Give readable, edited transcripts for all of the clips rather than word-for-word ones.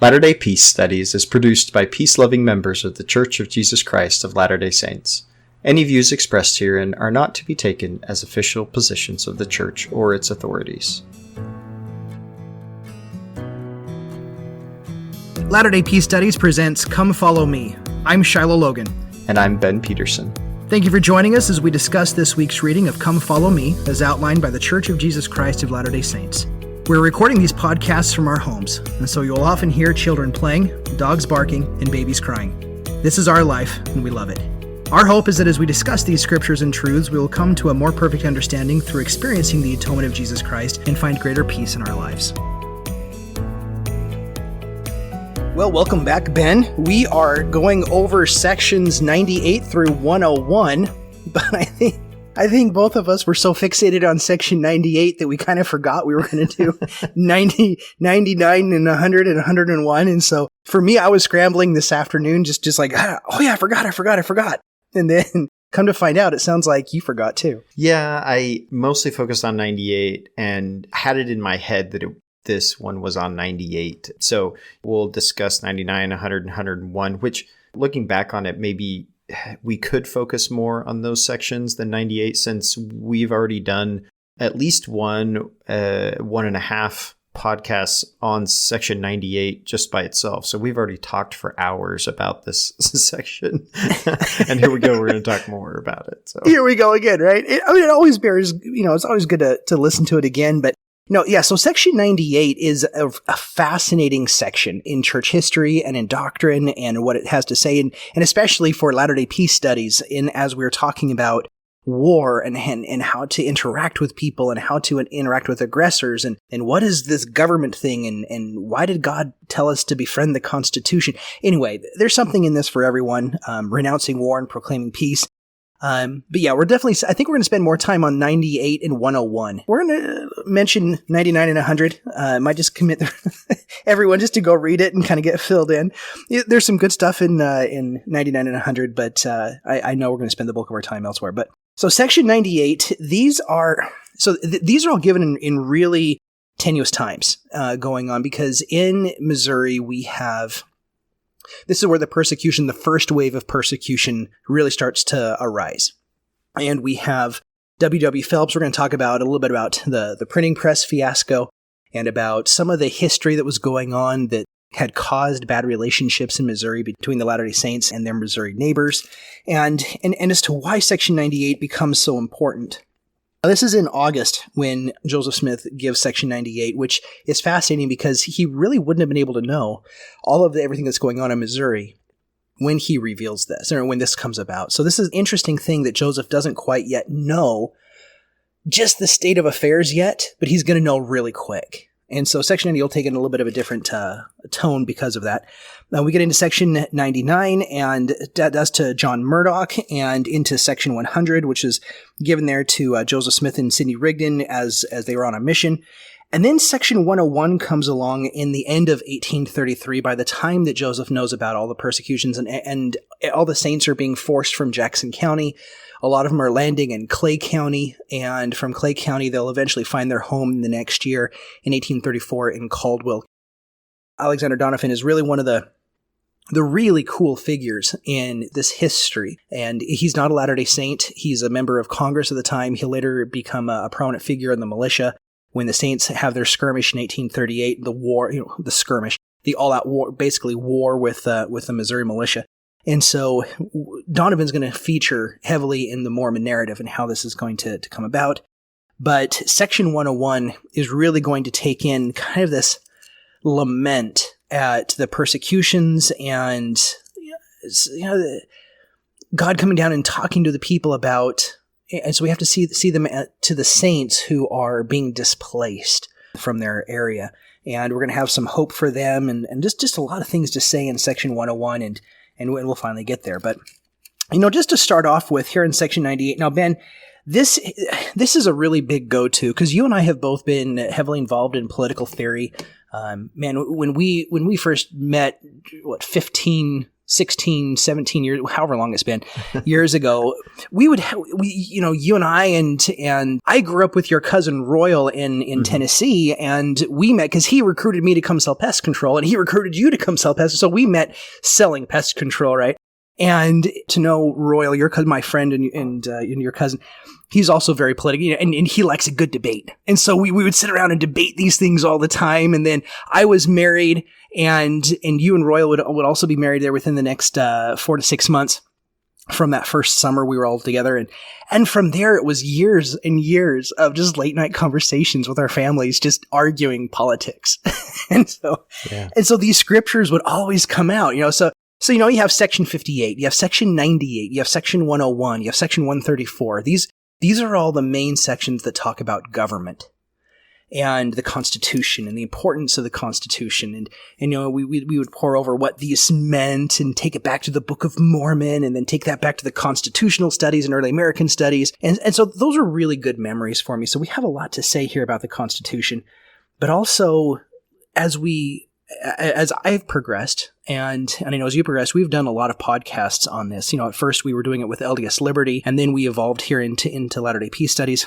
Latter-day Peace Studies is produced by peace-loving members of The Church of Jesus Christ of Latter-day Saints. Any views expressed herein are not to be taken as official positions of the Church or its authorities. Latter-day Peace Studies presents Come Follow Me. I'm Shiloh Logan. And I'm Ben Peterson. Thank you for joining us as we discuss this week's reading of Come Follow Me, as outlined by The Church of Jesus Christ of Latter-day Saints. We're recording these podcasts from our homes, and so you'll often hear children playing, dogs barking, and babies crying. This is our life, and we love it. Our hope is that as we discuss these scriptures and truths, we will come to a more perfect understanding through experiencing the atonement of Jesus Christ and find greater peace in our lives. Well, welcome back, Ben. We are going over sections 98 through 101, but I think both of us were so fixated on section 98 that we kind of forgot we were going to do 90, 99, and 100 and 101. And so for me, I was scrambling this afternoon, just like, oh yeah, I forgot. And then come to find out, it sounds like you forgot too. Yeah, I mostly focused on 98 and had it in my head that this one was on 98. So we'll discuss 99, 100, and 101, which looking back on it, maybe we could focus more on those sections than 98, since we've already done at least one and a half podcasts on section 98 just by itself. So we've already talked for hours about this section. And here we go. We're going to talk more about it. So here we go again, right? It always bears, it's always good to listen to it again. But so section 98 is a fascinating section in church history and in doctrine and what it has to say, and especially for Latter-day Peace Studies, as we were talking about war and how to interact with people and how to interact with aggressors and what is this government thing and why did God tell us to befriend the Constitution? Anyway, there's something in this for everyone, renouncing war and proclaiming peace. But yeah, I think we're going to spend more time on 98 and 101. We're going to mention 99 and 100. Might just commit everyone just to go read it and kind of get filled in. There's some good stuff in 99 and 100, but I know we're going to spend the bulk of our time elsewhere. But so section 98, these are all given in really tenuous times going on, because in Missouri this is where the first wave of persecution really starts to arise. And we have W.W. Phelps. We're going to talk about a little bit about the printing press fiasco and about some of the history that was going on that had caused bad relationships in Missouri between the Latter-day Saints and their Missouri neighbors, and as to why Section 98 becomes so important. This is in August when Joseph Smith gives Section 98, which is fascinating because he really wouldn't have been able to know all of everything that's going on in Missouri when he reveals this, or when this comes about. So this is an interesting thing that Joseph doesn't quite yet know just the state of affairs yet, but he's going to know really quick. And so Section 90 will take in a little bit of a different tone because of that. Now we get into Section 99, and that's to John Murdoch, and into Section 100, which is given there to Joseph Smith and Sidney Rigdon as they were on a mission. And then Section 101 comes along in the end of 1833, by the time that Joseph knows about all the persecutions and all the saints are being forced from Jackson County. A lot of them are landing in Clay County, and from Clay County, they'll eventually find their home the next year in 1834 in Caldwell. Alexander Donovan is really one of the really cool figures in this history, and he's not a Latter-day Saint. He's a member of Congress at the time. He'll later become a prominent figure in the militia when the Saints have their skirmish in 1838, the war, the skirmish, the all-out war, basically war with the Missouri militia. And so Donovan's going to feature heavily in the Mormon narrative and how this is going to come about. But Section 101 is really going to take in kind of this lament at the persecutions and God coming down and talking to the people about, and so we have to see them to the saints who are being displaced from their area. And we're going to have some hope for them and just a lot of things to say in Section 101, and we'll finally get there. But, just to start off with here in Section 98. Now, Ben, this is a really big go-to because you and I have both been heavily involved in political theory. When we first met, 15, 16, 17 years, however long it's been, years ago, you and I, and I grew up with your cousin Royal in Tennessee, and we met because he recruited me to come sell pest control, and he recruited you to come sell pest. So we met selling pest control, right? And to know Royal, your cousin, my friend, and your cousin, he's also very political, and he likes a good debate. And so we would sit around and debate these things all the time. And then I was married, and you and Royal would also be married there within the next 4 to 6 months from that first summer we were all together. And from there, it was years and years of just late night conversations with our families, just arguing politics. and so these scriptures would always come out, So, you have section 58, you have section 98, you have section 101, you have section 134. These are all the main sections that talk about government and the Constitution and the importance of the Constitution. And we would pour over what these meant and take it back to the Book of Mormon and then take that back to the constitutional studies and early American studies. And so those are really good memories for me. So we have a lot to say here about the Constitution, but also as I've progressed, and I know as you progressed, we've done a lot of podcasts on this. At first we were doing it with LDS Liberty, and then we evolved here into Latter-day Peace studies.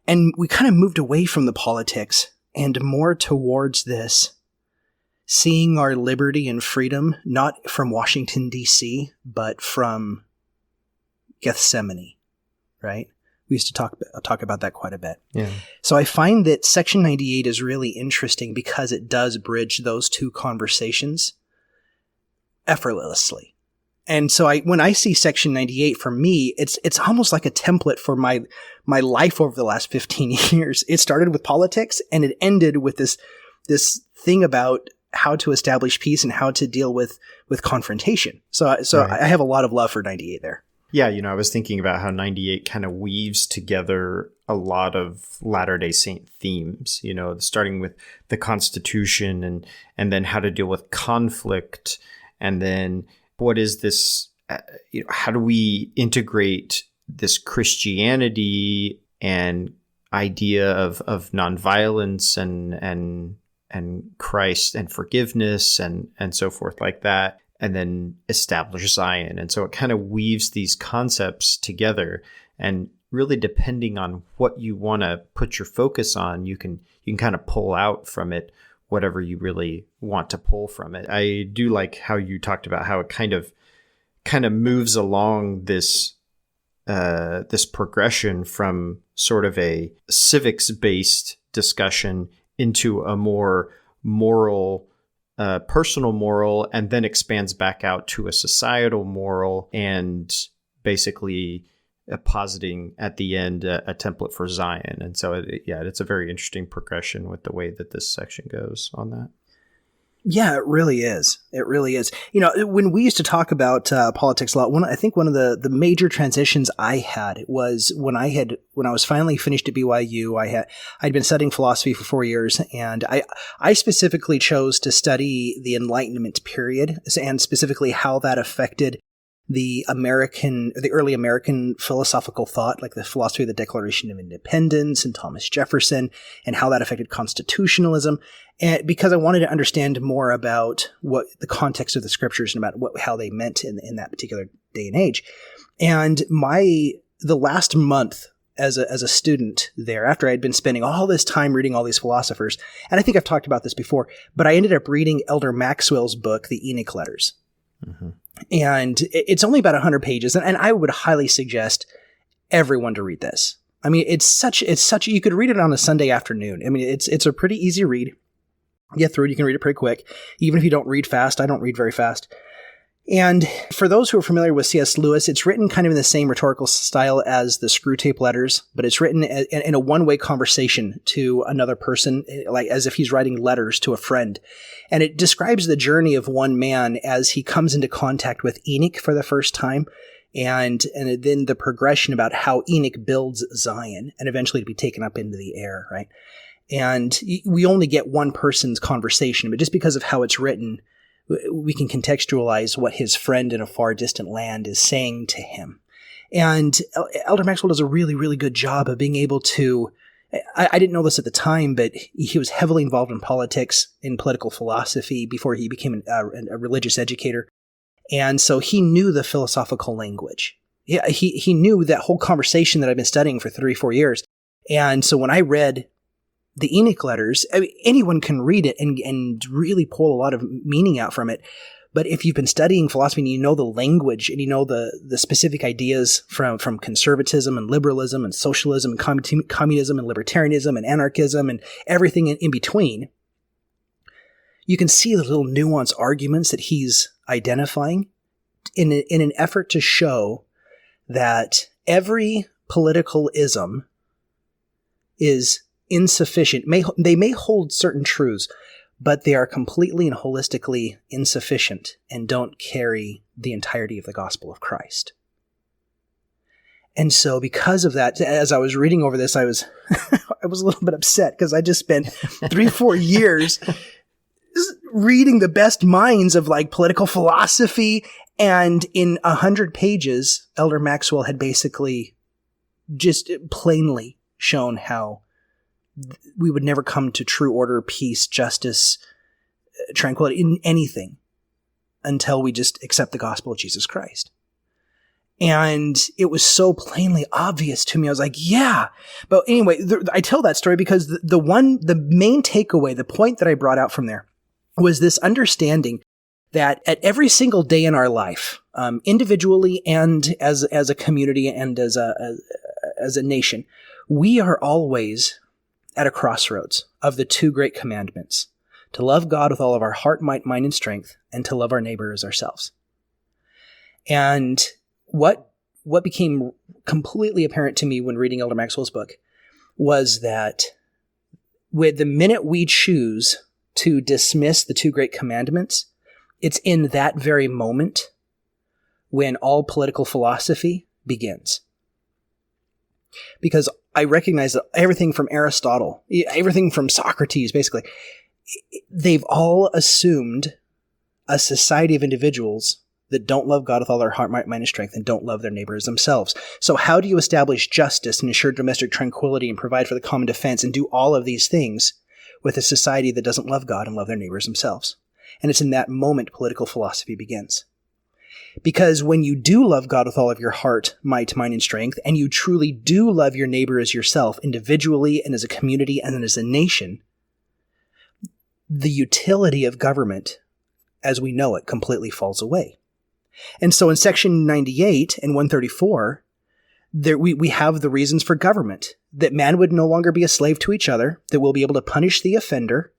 And we kind of moved away from the politics and more towards this, seeing our liberty and freedom, not from Washington, D.C., but from Gethsemane, right? We used to talk about that quite a bit. Yeah. So I find that section 98 is really interesting because it does bridge those two conversations effortlessly. And so when I see section 98, for me, it's almost like a template for my life over the last 15 years. It started with politics and it ended with this thing about how to establish peace and how to deal with confrontation. So right. I have a lot of love for 98 there. Yeah, I was thinking about how 98 kind of weaves together a lot of Latter-day Saint themes, starting with the Constitution and then how to deal with conflict. And then what is this, how do we integrate this Christianity and idea of nonviolence and Christ and forgiveness and so forth like that, and then establish Zion. And so it kind of weaves these concepts together, and really depending on what you want to put your focus on, you can kind of pull out from it whatever you really want to pull from it. I do like how you talked about how it kind of moves along this progression from sort of a civics-based discussion into a more moral, personal moral, and then expands back out to a societal moral, and basically positing at the end a template for Zion. And so, it's a very interesting progression with the way that this section goes on that. Yeah, it really is. It really is. When we used to talk about politics a lot, I think one of the major transitions I had was when I was finally finished at BYU. I'd been studying philosophy for 4 years, and I specifically chose to study the Enlightenment period, and specifically how that affected the early American philosophical thought, like the philosophy of the Declaration of Independence and Thomas Jefferson, and how that affected constitutionalism. And because I wanted to understand more about what the context of the scriptures and about how they meant in that particular day and age. And the last month as a student there, after I had been spending all this time reading all these philosophers, and I think I've talked about this before, but I ended up reading Elder Maxwell's book, The Enoch Letters. Mm-hmm. And it's only about 100 pages, and I would highly suggest everyone to read this. I mean, it's such you could read it on a Sunday afternoon. I mean, it's a pretty easy read. Get through it, you can read it pretty quick. Even if you don't read fast, I don't read very fast. And for those who are familiar with C.S. Lewis, it's written kind of in the same rhetorical style as the Screwtape Letters, but it's written in a one-way conversation to another person, like as if he's writing letters to a friend. And it describes the journey of one man as he comes into contact with Enoch for the first time, and then the progression about how Enoch builds Zion and eventually to be taken up into the air, right? And we only get one person's conversation, but just because of how it's written, we can contextualize what his friend in a far distant land is saying to him. And Elder Maxwell does a really, really good job of being able to, I didn't know this at the time, but he was heavily involved in politics, in political philosophy before he became a religious educator. And so he knew the philosophical language. Yeah, he knew that whole conversation that I've been studying for 34 years. And so when I read the Enoch letters, I mean, anyone can read it and really pull a lot of meaning out from it. But if you've been studying philosophy and you know the language and you know the specific ideas from conservatism and liberalism and socialism and communism and libertarianism and anarchism and everything in between, you can see the little nuanced arguments that he's identifying in an effort to show that every political ism is insufficient. They may hold certain truths, but they are completely and holistically insufficient and don't carry the entirety of the gospel of Christ. And so because of that, as I was reading over this, I was I was a little bit upset because I just spent 3-4 years reading the best minds of like political philosophy. And in 100 pages, Elder Maxwell had basically just plainly shown how we would never come to true order, peace, justice, tranquility in anything until we just accept the gospel of Jesus Christ. And it was so plainly obvious to me. I was like, yeah. But anyway, I tell that story because the main takeaway, the point that I brought out from there was this understanding that at every single day in our life, individually and as a community and as a nation, we are always at a crossroads of the two great commandments: to love God with all of our heart, might, mind, and strength, and to love our neighbor as ourselves. And what became completely apparent to me when reading Elder Maxwell's book was that with the minute we choose to dismiss the two great commandments, it's in that very moment when all political philosophy begins. Because I recognize that everything from Aristotle, everything from Socrates, basically, they've all assumed a society of individuals that don't love God with all their heart, might, mind, and strength, and don't love their neighbors themselves. So how do you establish justice and ensure domestic tranquility and provide for the common defense and do all of these things with a society that doesn't love God and love their neighbors themselves? And it's in that moment political philosophy begins. Because when you do love God with all of your heart, might, mind, and strength, and you truly do love your neighbor as yourself, individually and as a community and then as a nation, the utility of government, as we know it, completely falls away. And so in section 98 and 134, we have the reasons for government, that man would no longer be a slave to each other, that we'll be able to punish the offender,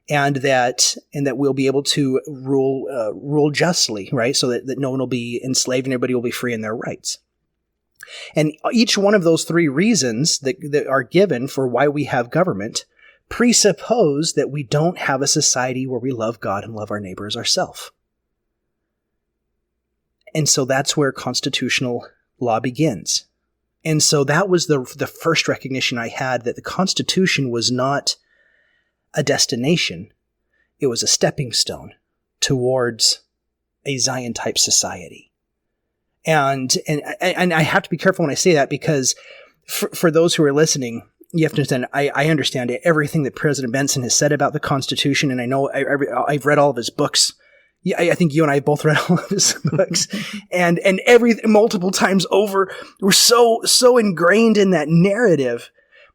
and that we'll be able to rule justly, right? So that no one will be enslaved and everybody will be free in their rights. And each one of those three reasons that are given for why we have government presuppose that we don't have a society where we love God and love our neighbor as ourselves. And so that's where constitutional law begins. And so that was the first recognition I had that the Constitution was not a destination. It was a stepping stone towards a Zion-type society. And I have to be careful when I say that, because for those who are listening, you have to understand, I understand everything that President Benson has said about the Constitution, and I know I've read all of his books. Yeah, I think you and I both read all of his books, and multiple times over. We're so ingrained in that narrative.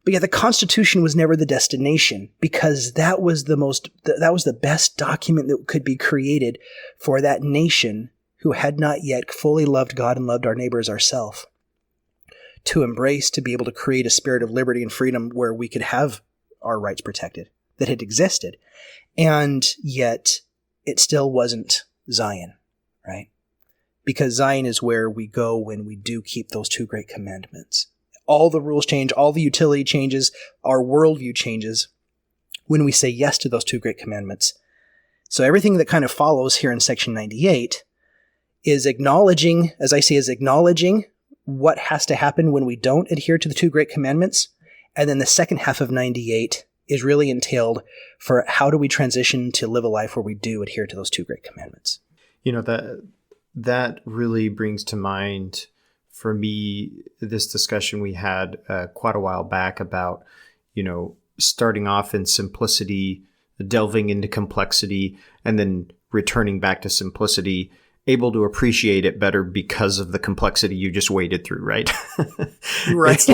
But yet the Constitution was never the destination, because that was the best document that could be created for that nation who had not yet fully loved God and loved our neighbor as ourselves, to embrace, to be able to create a spirit of liberty and freedom where we could have our rights protected that had existed. And yet it still wasn't Zion, right? Because Zion is where we go when we do keep those two great commandments. All the rules change, all the utility changes, our worldview changes when we say yes to those two great commandments. So everything that kind of follows here in section 98 is acknowledging, as I say, is acknowledging what has to happen when we don't adhere to the two great commandments. And then the second half of 98 is really entailed for how do we transition to live a life where we do adhere to those two great commandments. You know, that really brings to mind for me this discussion we had quite a while back about, you know, starting off in simplicity, delving into complexity, and then returning back to simplicity. able to appreciate it better because of the complexity you just waded through, right? Right.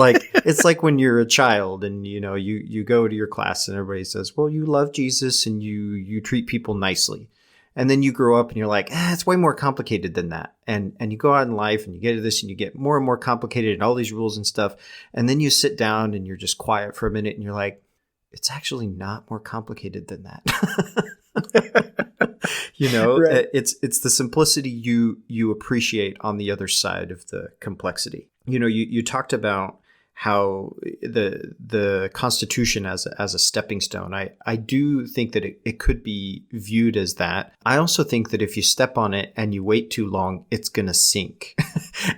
It's like when you're a child and you go to your class and everybody says, well, you love Jesus and you treat people nicely. And then you grow up and you're like, it's way more complicated than that. And you go out in life and you get to this and you get more and more complicated and all these rules and stuff. And then you sit down and you're just quiet for a minute and you're like, it's actually not more complicated than that. Right. It's the simplicity you appreciate on the other side of the complexity. You talked about how the Constitution as a stepping stone. I do think that it could be viewed as that. I also think that if you step on it and you wait too long, it's going to sink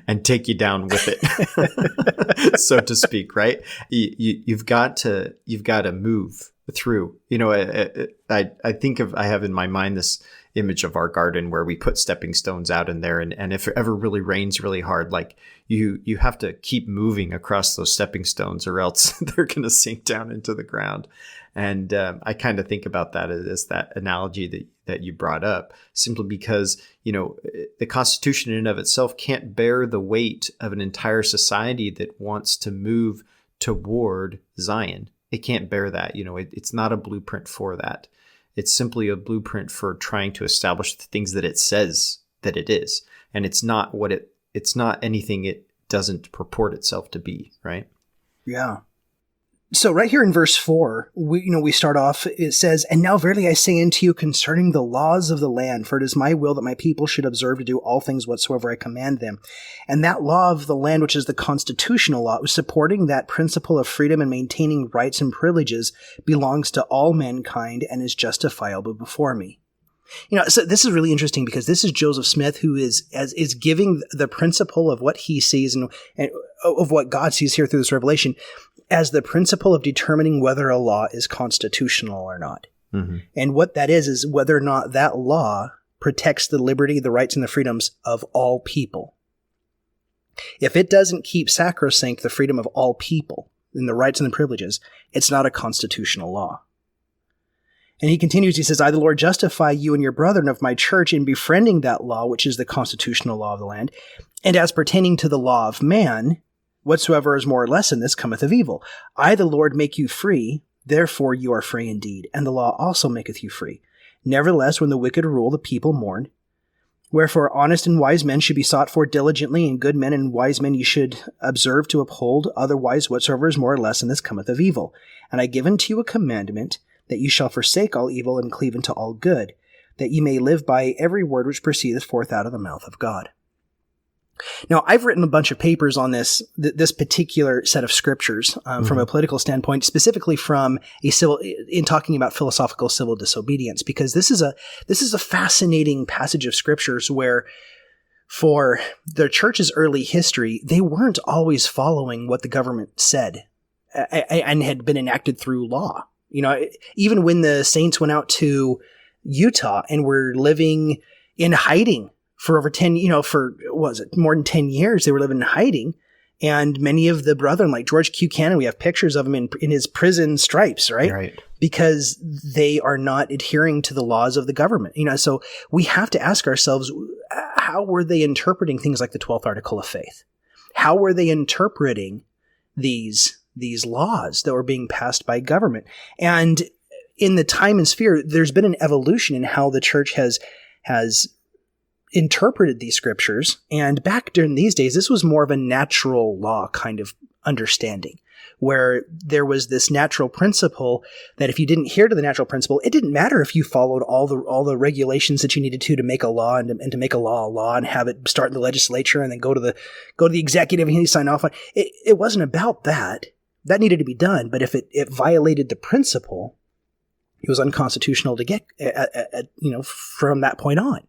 and take you down with it, so to speak, right? You've got to move through. I think I have in my mind this image of our garden where we put stepping stones out in there. And if it ever really rains really hard, like you have to keep moving across those stepping stones or else they're going to sink down into the ground. And I kind of think about that as that analogy that you brought up, simply because, the Constitution in and of itself can't bear the weight of an entire society that wants to move toward Zion. It can't bear that. It's not a blueprint for that. It's simply a blueprint for trying to establish the things that it says that it is. And it's not anything it doesn't purport itself to be, right? Yeah. So right here in verse 4, we start off, it says, "And now verily I say unto you concerning the laws of the land, for it is my will that my people should observe to do all things whatsoever I command them." And that law of the land, which is the constitutional law, supporting that principle of freedom and maintaining rights and privileges, belongs to all mankind and is justifiable before me. So this is really interesting because this is Joseph Smith who is giving the principle of what he sees and of what God sees here through this revelation as the principle of determining whether a law is constitutional or not. Mm-hmm. And what that is whether or not that law protects the liberty, the rights, and the freedoms of all people. If it doesn't keep sacrosanct the freedom of all people and the rights and the privileges, it's not a constitutional law. And he continues, he says, "I, the Lord, justify you and your brethren of my church in befriending that law, which is the constitutional law of the land. And as pertaining to the law of man, whatsoever is more or less in this cometh of evil. I, the Lord, make you free, therefore you are free indeed. And the law also maketh you free. Nevertheless, when the wicked rule, the people mourn. Wherefore honest and wise men should be sought for diligently, and good men and wise men you should observe to uphold. Otherwise, whatsoever is more or less in this cometh of evil. And I give unto you a commandment, that you shall forsake all evil and cleave unto all good, that ye may live by every word which proceedeth forth out of the mouth of God." Now, I've written a bunch of papers on this particular set of scriptures from a political standpoint, specifically from in talking about philosophical civil disobedience, because this is a fascinating passage of scriptures where, for the church's early history, they weren't always following what the government said and had been enacted through law. Even when the saints went out to Utah and were living in hiding for over 10, more than 10 years, they were living in hiding. And many of the brethren, like George Q. Cannon, we have pictures of him in his prison stripes, right? Right. Because they are not adhering to the laws of the government. So we have to ask ourselves, how were they interpreting things like the 12th Article of Faith? How were they interpreting these laws that were being passed by government? And in the time and sphere, there's been an evolution in how the church has interpreted these scriptures. And back during these days, this was more of a natural law kind of understanding, where there was this natural principle that if you didn't adhere to the natural principle, it didn't matter if you followed all the regulations that you needed to make a law and to make a law and have it start in the legislature and then go to the executive and he sign off on it. It wasn't about that. That needed to be done. But if it violated the principle, it was unconstitutional to get from that point on.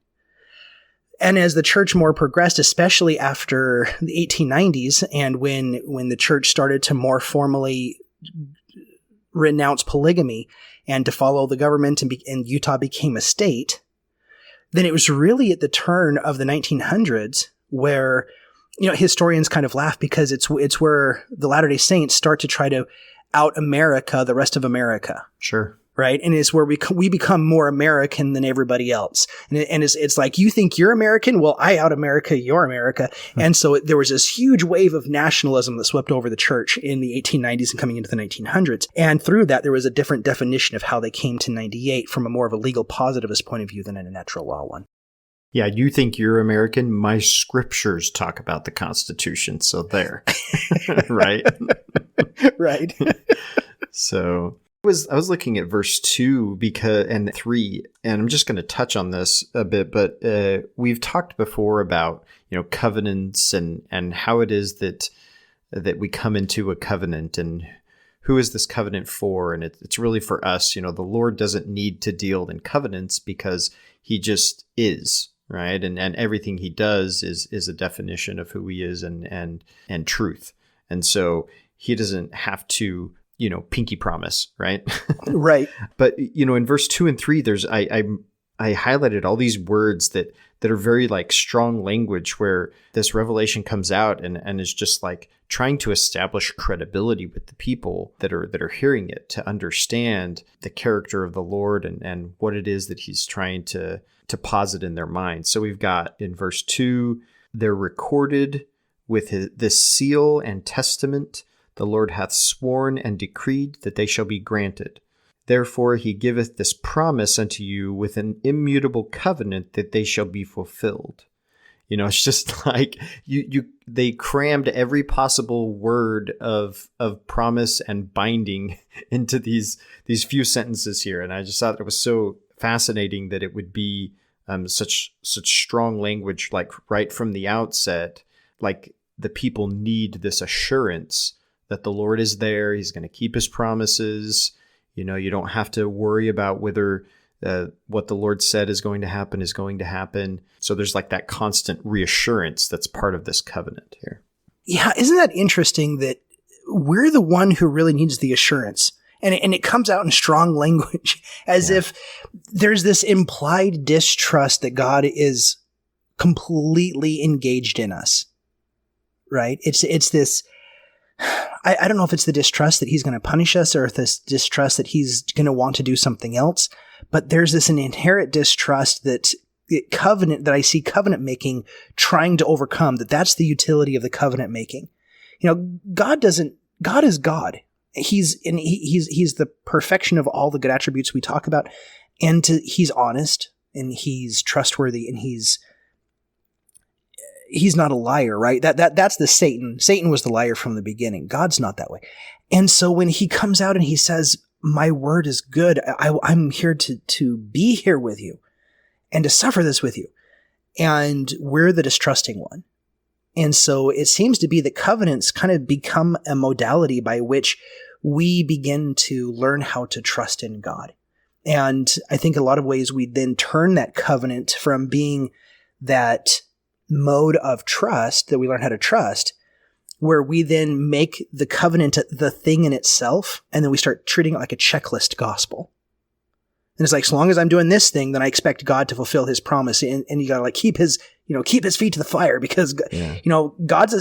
And as the church more progressed, especially after the 1890s, and when the church started to more formally renounce polygamy and to follow the government, and Utah became a state, then it was really at the turn of the 1900s where historians kind of laugh, because it's where the Latter-day Saints start to try to out-America the rest of America. Sure. right? And it's where we become more American than everybody else. And it's like, you think you're American? Well, I out America, you're America. And so there was this huge wave of nationalism that swept over the church in the 1890s and coming into the 1900s. And through that, there was a different definition of how they came to 98 from a more of a legal positivist point of view than a natural law one. Yeah, you think you're American? My scriptures talk about the Constitution, so there. Right? Right. So I was looking at verse 2 and 3, and I'm just going to touch on this a bit, but we've talked before about, covenants and how it is that we come into a covenant, and who is this covenant for? And it's really for us. The Lord doesn't need to deal in covenants because he just is, right? And everything he does is a definition of who he is and truth. And so he doesn't have to, pinky promise, right? Right. But, in verse 2 and 3, I highlighted all these words that are very like strong language, where this revelation comes out and is just like trying to establish credibility with the people that are hearing it, to understand the character of the Lord and what it is that he's trying to posit in their minds. So we've got in verse 2, they're recorded with this seal and testament. The Lord hath sworn and decreed that they shall be granted. Therefore he giveth this promise unto you with an immutable covenant that they shall be fulfilled. It's just like they crammed every possible word of promise and binding into these few sentences here. And I just thought it was so fascinating that it would be such strong language, like right from the outset, like the people need this assurance that the Lord is there. He's going to keep his promises. You don't have to worry about whether what the Lord said is going to happen. So there's like that constant reassurance that's part of this covenant here. Yeah. Isn't that interesting that we're the one who really needs the assurance? And it comes out in strong language, as if there's this implied distrust that God is completely engaged in us, right? It's this, I don't know if it's the distrust that he's going to punish us, or if this distrust that he's going to want to do something else, but there's this an inherent distrust that I see covenant making trying to overcome. That's the utility of the covenant making. God is God. He's the perfection of all the good attributes we talk about, and he's honest, and he's trustworthy, and he's not a liar, right? That's the Satan. Satan was the liar from the beginning. God's not that way. And so when he comes out and he says, my word is good, I'm here to be here with you and to suffer this with you. And we're the distrusting one. And so it seems to be that covenants kind of become a modality by which we begin to learn how to trust in God. And I think a lot of ways we then turn that covenant from being that mode of trust that we learn how to trust, where we then make the covenant the thing in itself, and then we start treating it like a checklist gospel. And it's like, so long as I'm doing this thing, then I expect God to fulfill his promise. And you gotta like keep his feet to the fire, because, God's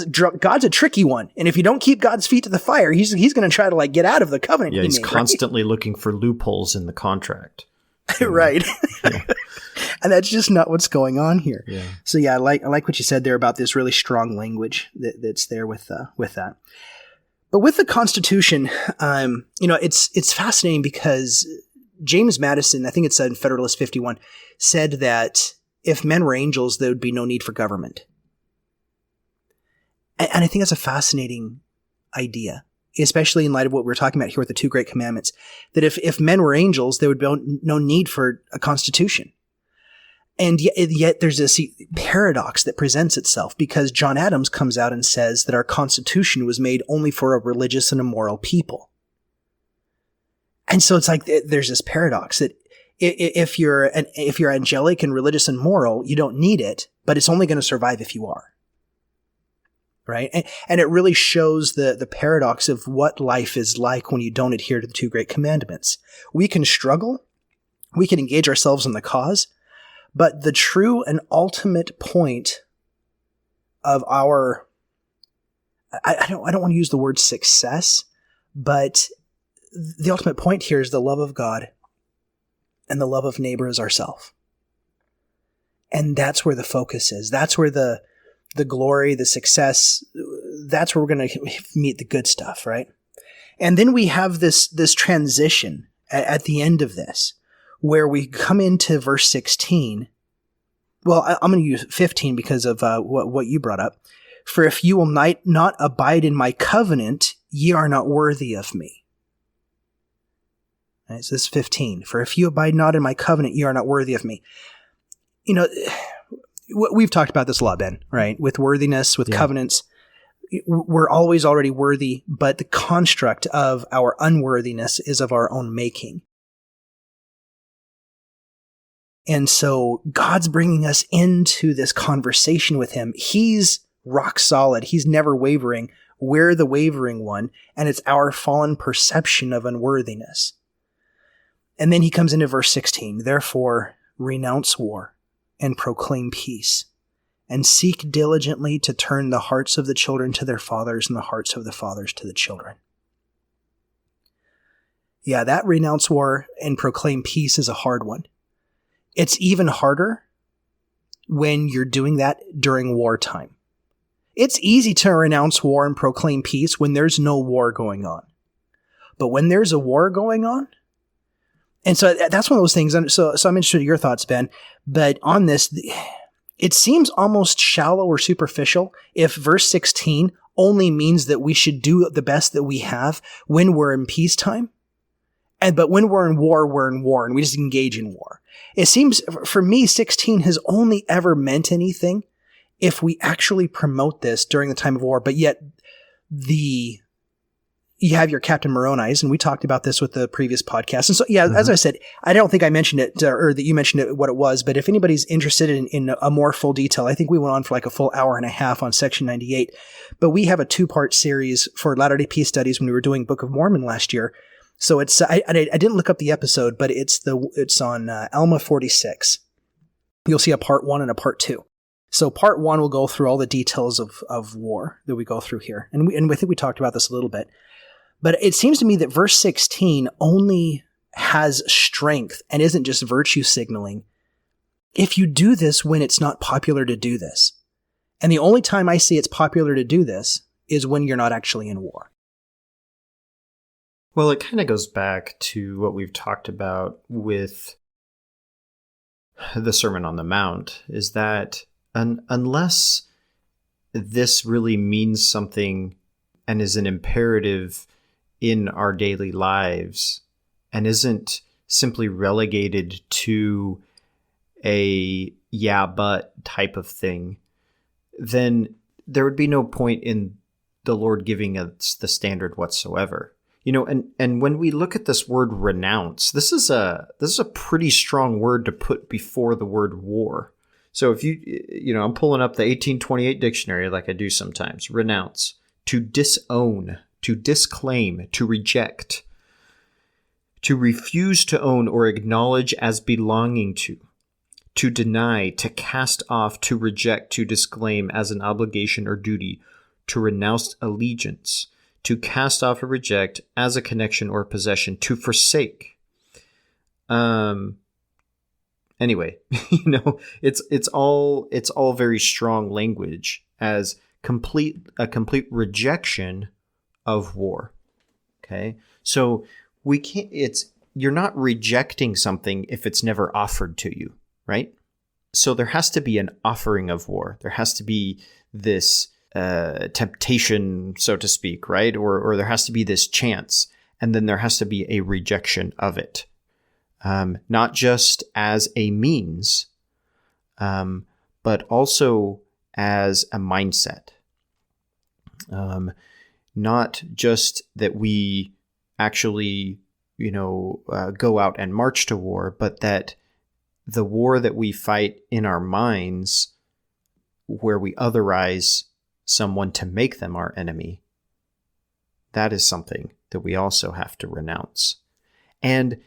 a tricky one. And if you don't keep God's feet to the fire, he's going to try to like get out of the covenant. Yeah, he's constantly looking for loopholes in the contract. Right. Yeah. And that's just not what's going on here. Yeah. So yeah, I like what you said there about this really strong language that's there with that. But with the Constitution, it's fascinating because James Madison, I think it's in Federalist 51, said that if men were angels, there would be no need for government. And I think that's a fascinating idea, especially in light of what we're talking about here with the two great commandments, that if men were angels, there would be no need for a constitution. And yet there's this paradox that presents itself, because John Adams comes out and says that our Constitution was made only for a religious and a moral people. And so it's like there's this paradox that if you're angelic and religious and moral, you don't need it, but it's only going to survive if you are. Right? And it really shows the paradox of what life is like when you don't adhere to the two great commandments. We can struggle, we can engage ourselves in the cause, but the true and ultimate point of our, I don't want to use the word success, but the ultimate point here is the love of God and the love of neighbor as ourself. And that's where the focus is. That's where the glory, the success, that's where we're going to meet the good stuff, right? And then we have this transition at the end of this, where we come into verse 16. Well, I'm going to use 15 because of what you brought up. For if you will not abide in my covenant, ye are not worthy of me. Right, so this is 15. For if you abide not in my covenant, ye are not worthy of me. You know, we've talked about this a lot, Ben, right? With worthiness, with covenants, we're always already worthy, but the construct of our unworthiness is of our own making. And so God's bringing us into this conversation with him. He's rock solid. He's never wavering. We're the wavering one, and it's our fallen perception of unworthiness. And then he comes into verse 16. Therefore, renounce war and proclaim peace, and seek diligently to turn the hearts of the children to their fathers and the hearts of the fathers to the children. Yeah, that renounce war and proclaim peace is a hard one. It's even harder when you're doing that during wartime. It's easy to renounce war and proclaim peace when there's no war going on. But when there's a war going on, and so that's one of those things. So I'm interested in your thoughts, Ben. But on this, it seems almost shallow or superficial if verse 16 only means that we should do the best that we have when we're in peacetime. But when we're in war, and we just engage in war. It seems, for me, 16 has only ever meant anything if we actually promote this during the time of war. But yet, you have your Captain Moroni's, and we talked about this with the previous podcast. And so, as I said, I don't think I mentioned it, or that you mentioned it, what it was, but if anybody's interested in a more full detail, I think we went on for like a full hour and a half on section 98. But we have a 2-part series for Latter-day Peace studies when we were doing Book of Mormon last year. So it's, I didn't look up the episode, but it's on Alma 46. You'll see a part 1 and a part 2. So part 1 will go through all the details of war that we go through here. And I think we talked about this a little bit. But it seems to me that verse 16 only has strength and isn't just virtue signaling if you do this when it's not popular to do this. And the only time I see it's popular to do this is when you're not actually in war. Well, it kind of goes back to what we've talked about with the Sermon on the Mount, is that unless this really means something and is an imperative in our daily lives and isn't simply relegated to a but type of thing, then there would be no point in the Lord giving us the standard whatsoever. You know, and when we look at this word renounce, this is a pretty strong word to put before the word war. So if I'm pulling up the 1828 dictionary like I do sometimes. Renounce, to disown, to disclaim, to reject, to refuse to own or acknowledge as belonging to deny, to cast off, to reject, to disclaim as an obligation or duty, to renounce allegiance, to cast off or reject as a connection or possession, to forsake. Anyway, it's all very strong language as a complete rejection of war. Okay? So you're not rejecting something if it's never offered to you, right? So there has to be an offering of war. There has to be this temptation, so to speak, right? Or there has to be this chance, and then there has to be a rejection of it. Not just as a means, but also as a mindset. Not just that we actually, go out and march to war, but that the war that we fight in our minds, where we otherize someone to make them our enemy, that is something that we also have to renounce. And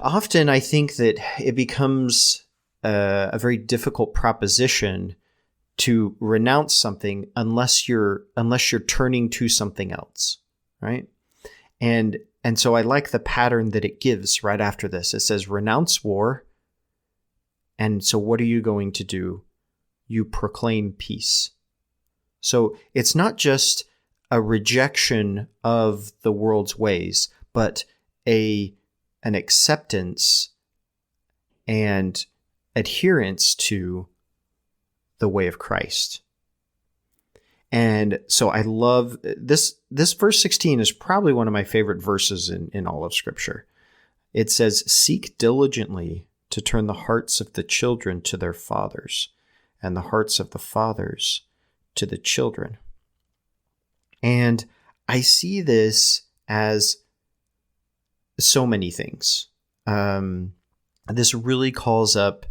often I think that it becomes a very difficult proposition to renounce something unless you're turning to something else, right? And And so I like the pattern that it gives right after this. It says, renounce war. And so what are you going to do? You proclaim peace. So it's not just a rejection of the world's ways, but an acceptance and adherence to the way of Christ. And so I love this. This verse 16 is probably one of my favorite verses in all of Scripture. It says, seek diligently to turn the hearts of the children to their fathers, and the hearts of the fathers to the children. And I see this as so many things. This really calls up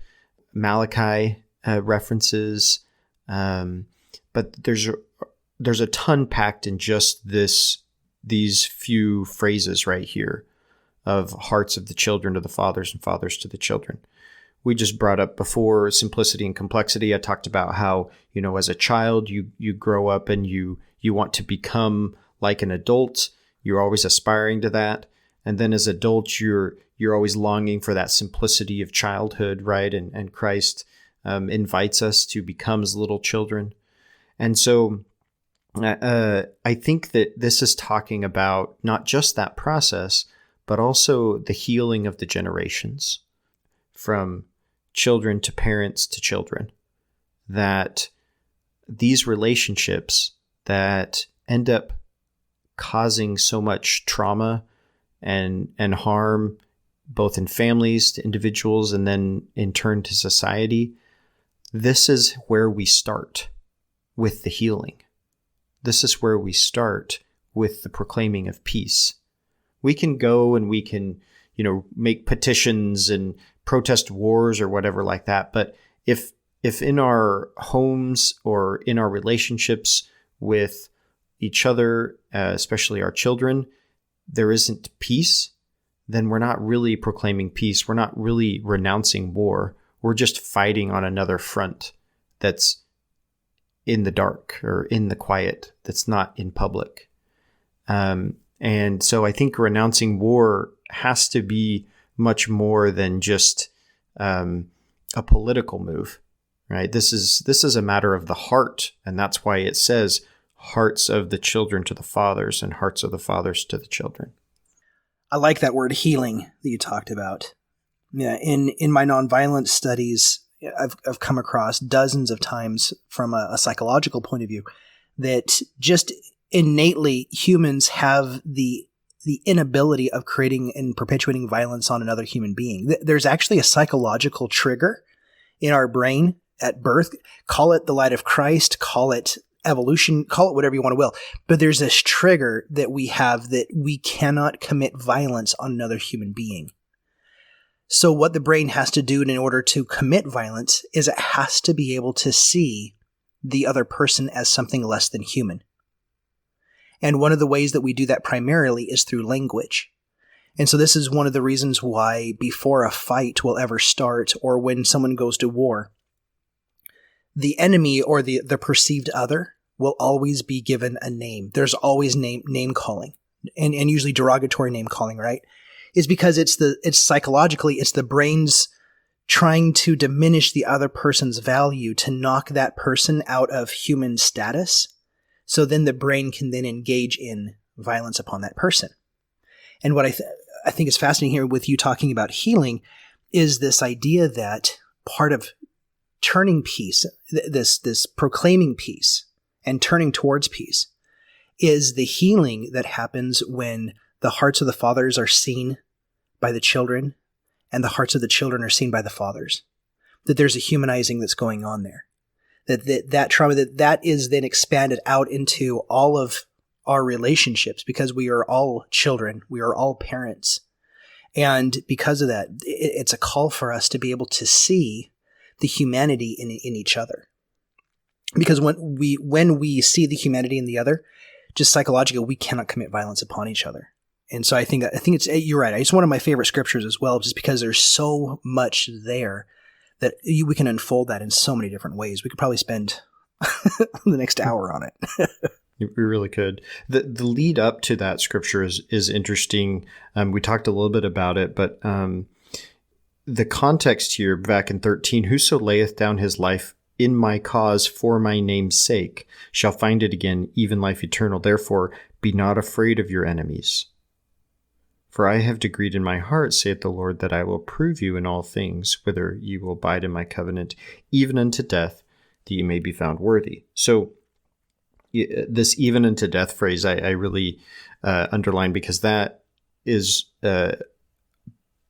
Malachi references, but there's a ton packed in just these few phrases right here of hearts of the children to the fathers and fathers to the children. We just brought up before simplicity and complexity. I talked about how, as a child, you grow up and you want to become like an adult. You're always aspiring to that. And then as adults, you're always longing for that simplicity of childhood, right? And Christ invites us to become as little children. And so I think that this is talking about not just that process, but also the healing of the generations from children to parents to children, that these relationships that end up causing so much trauma and harm, both in families, to individuals, and then in turn to society, this is where we start with the healing. This is where we start with the proclaiming of peace. We can go and we can, make petitions and protest wars or whatever like that. But if in our homes or in our relationships with each other, especially our children, there isn't peace, then we're not really proclaiming peace. We're not really renouncing war. We're just fighting on another front that's in the dark or in the quiet, that's not in public. And so I think renouncing war has to be much more than just a political move, right? This is a matter of the heart, and that's why it says hearts of the children to the fathers and hearts of the fathers to the children. I like that word healing that you talked about. Yeah, in my nonviolence studies, I've come across dozens of times from a psychological point of view that just innately humans have the inability of creating and perpetuating violence on another human being. There's actually a psychological trigger in our brain at birth. Call it the light of Christ, call it evolution, call it whatever you want to will. But there's this trigger that we have that we cannot commit violence on another human being. So what the brain has to do in order to commit violence is it has to be able to see the other person as something less than human. And one of the ways that we do that primarily is through language. And so this is one of the reasons why before a fight will ever start or when someone goes to war, the enemy or the perceived other will always be given a name. There's always name calling and usually derogatory name calling, right? Is because it's psychologically, it's the brain's trying to diminish the other person's value to knock that person out of human status. So then the brain can then engage in violence upon that person. And what I think is fascinating here with you talking about healing is this idea that part of turning peace, this proclaiming peace and turning towards peace, is the healing that happens when the hearts of the fathers are seen by the children and the hearts of the children are seen by the fathers. That there's a humanizing that's going on there. That trauma, that is then expanded out into all of our relationships because we are all children. We are all parents. And because of that, it's a call for us to be able to see the humanity in each other. Because when we see the humanity in the other, just psychologically, we cannot commit violence upon each other. And so I think you're right. It's one of my favorite scriptures as well, just because there's so much there that we can unfold that in so many different ways. We could probably spend the next hour on it. We really could. The lead up to that scripture is interesting. We talked a little bit about it, but the context here back in 13, whoso layeth down his life in my cause for my name's sake shall find it again, even life eternal. Therefore, be not afraid of your enemies. For I have decreed in my heart, saith the Lord, that I will prove you in all things, whether ye will abide in my covenant, even unto death, that ye may be found worthy. So this even unto death phrase, I really underline, because that is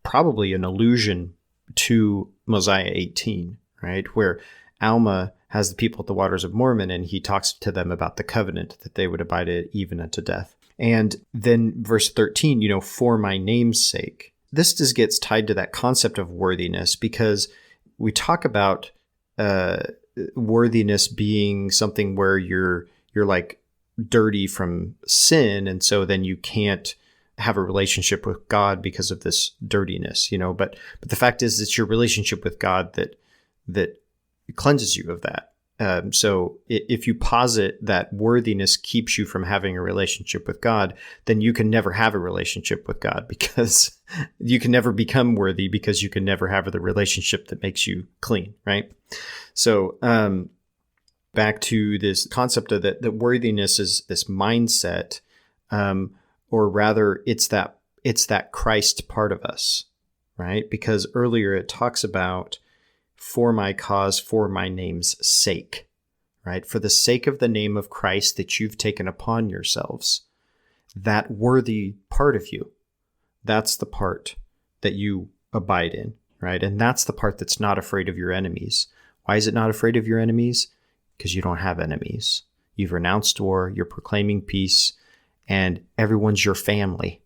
probably an allusion to Mosiah 18, right? Where Alma has the people at the waters of Mormon, and he talks to them about the covenant that they would abide it even unto death. And then verse 13, for my name's sake. This just gets tied to that concept of worthiness, because we talk about worthiness being something where you're like dirty from sin, and so then you can't have a relationship with God because of this dirtiness, but the fact is it's your relationship with God that cleanses you of that. So if you posit that worthiness keeps you from having a relationship with God, then you can never have a relationship with God, because you can never become worthy, because you can never have the relationship that makes you clean, right? So back to this concept of that worthiness is this mindset, or rather it's that Christ part of us, right? Because earlier it talks about for my cause, for my name's sake, right? For the sake of the name of Christ that you've taken upon yourselves, that worthy part of you, that's the part that you abide in, right? And that's the part that's not afraid of your enemies. Why is it not afraid of your enemies? Because you don't have enemies. You've renounced war, you're proclaiming peace, and everyone's your family.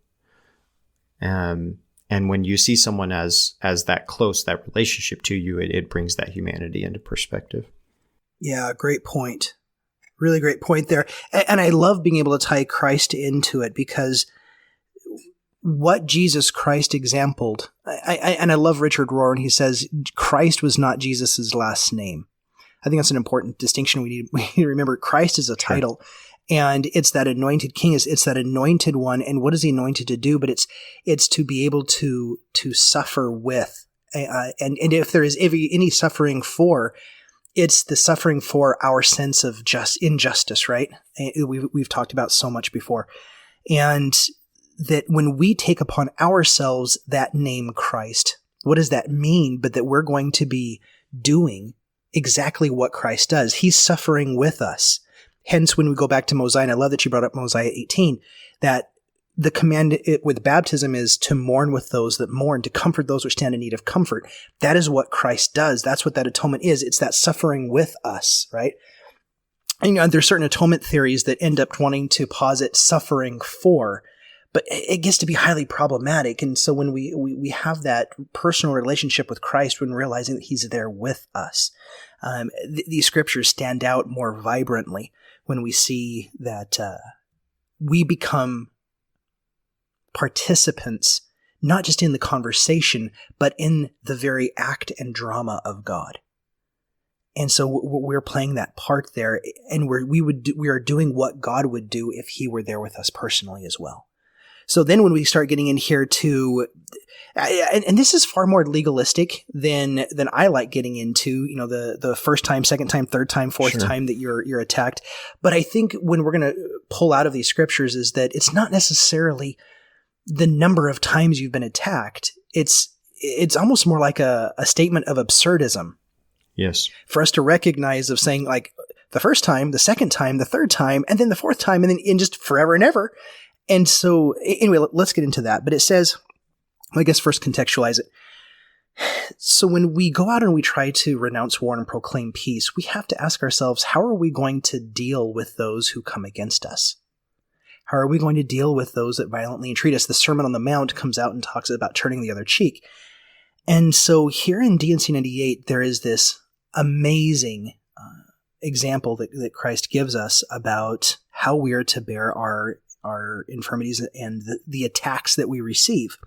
And when you see someone as that close, that relationship to you, it brings that humanity into perspective. Yeah, great point. Really great point there. And I love being able to tie Christ into it, because what Jesus Christ exampled, and I love Richard Rohr, and he says Christ was not Jesus's last name. I think that's an important distinction we need to remember. Christ is a title. Sure. And it's that anointed king, it's that anointed one. And what is he anointed to do? But it's to be able to suffer with. And if there is any suffering for, it's the suffering for our sense of injustice, right? We've talked about so much before. And that when we take upon ourselves that name Christ, what does that mean? But that we're going to be doing exactly what Christ does. He's suffering with us. Hence, when we go back to Mosiah, and I love that you brought up Mosiah 18, that the command with baptism is to mourn with those that mourn, to comfort those which stand in need of comfort. That is what Christ does. That's what that atonement is. It's that suffering with us, right? And there's certain atonement theories that end up wanting to posit suffering for, but it gets to be highly problematic. And so when we have that personal relationship with Christ, when realizing that he's there with us, these scriptures stand out more vibrantly when we see that we become participants, not just in the conversation, but in the very act and drama of God. And so we're playing that part there, and we are doing what God would do if he were there with us personally as well. So then when we start getting in here to, and this is far more legalistic than I like getting into, the first time, second time, third time, fourth Sure. time that you're attacked. But I think when we're going to pull out of these scriptures is that it's not necessarily the number of times you've been attacked. It's almost more like a statement of absurdism. Yes. For us to recognize of saying like the first time, the second time, the third time, and then the fourth time, and then in just forever and ever. And so anyway, let's get into that. But it says, I guess first contextualize it. So when we go out and we try to renounce war and proclaim peace, we have to ask ourselves, how are we going to deal with those who come against us? How are we going to deal with those that violently entreat us? The Sermon on the Mount comes out and talks about turning the other cheek. And so here in D&C 98, there is this amazing example that Christ gives us about how we are to bear our infirmities and the attacks that we receive.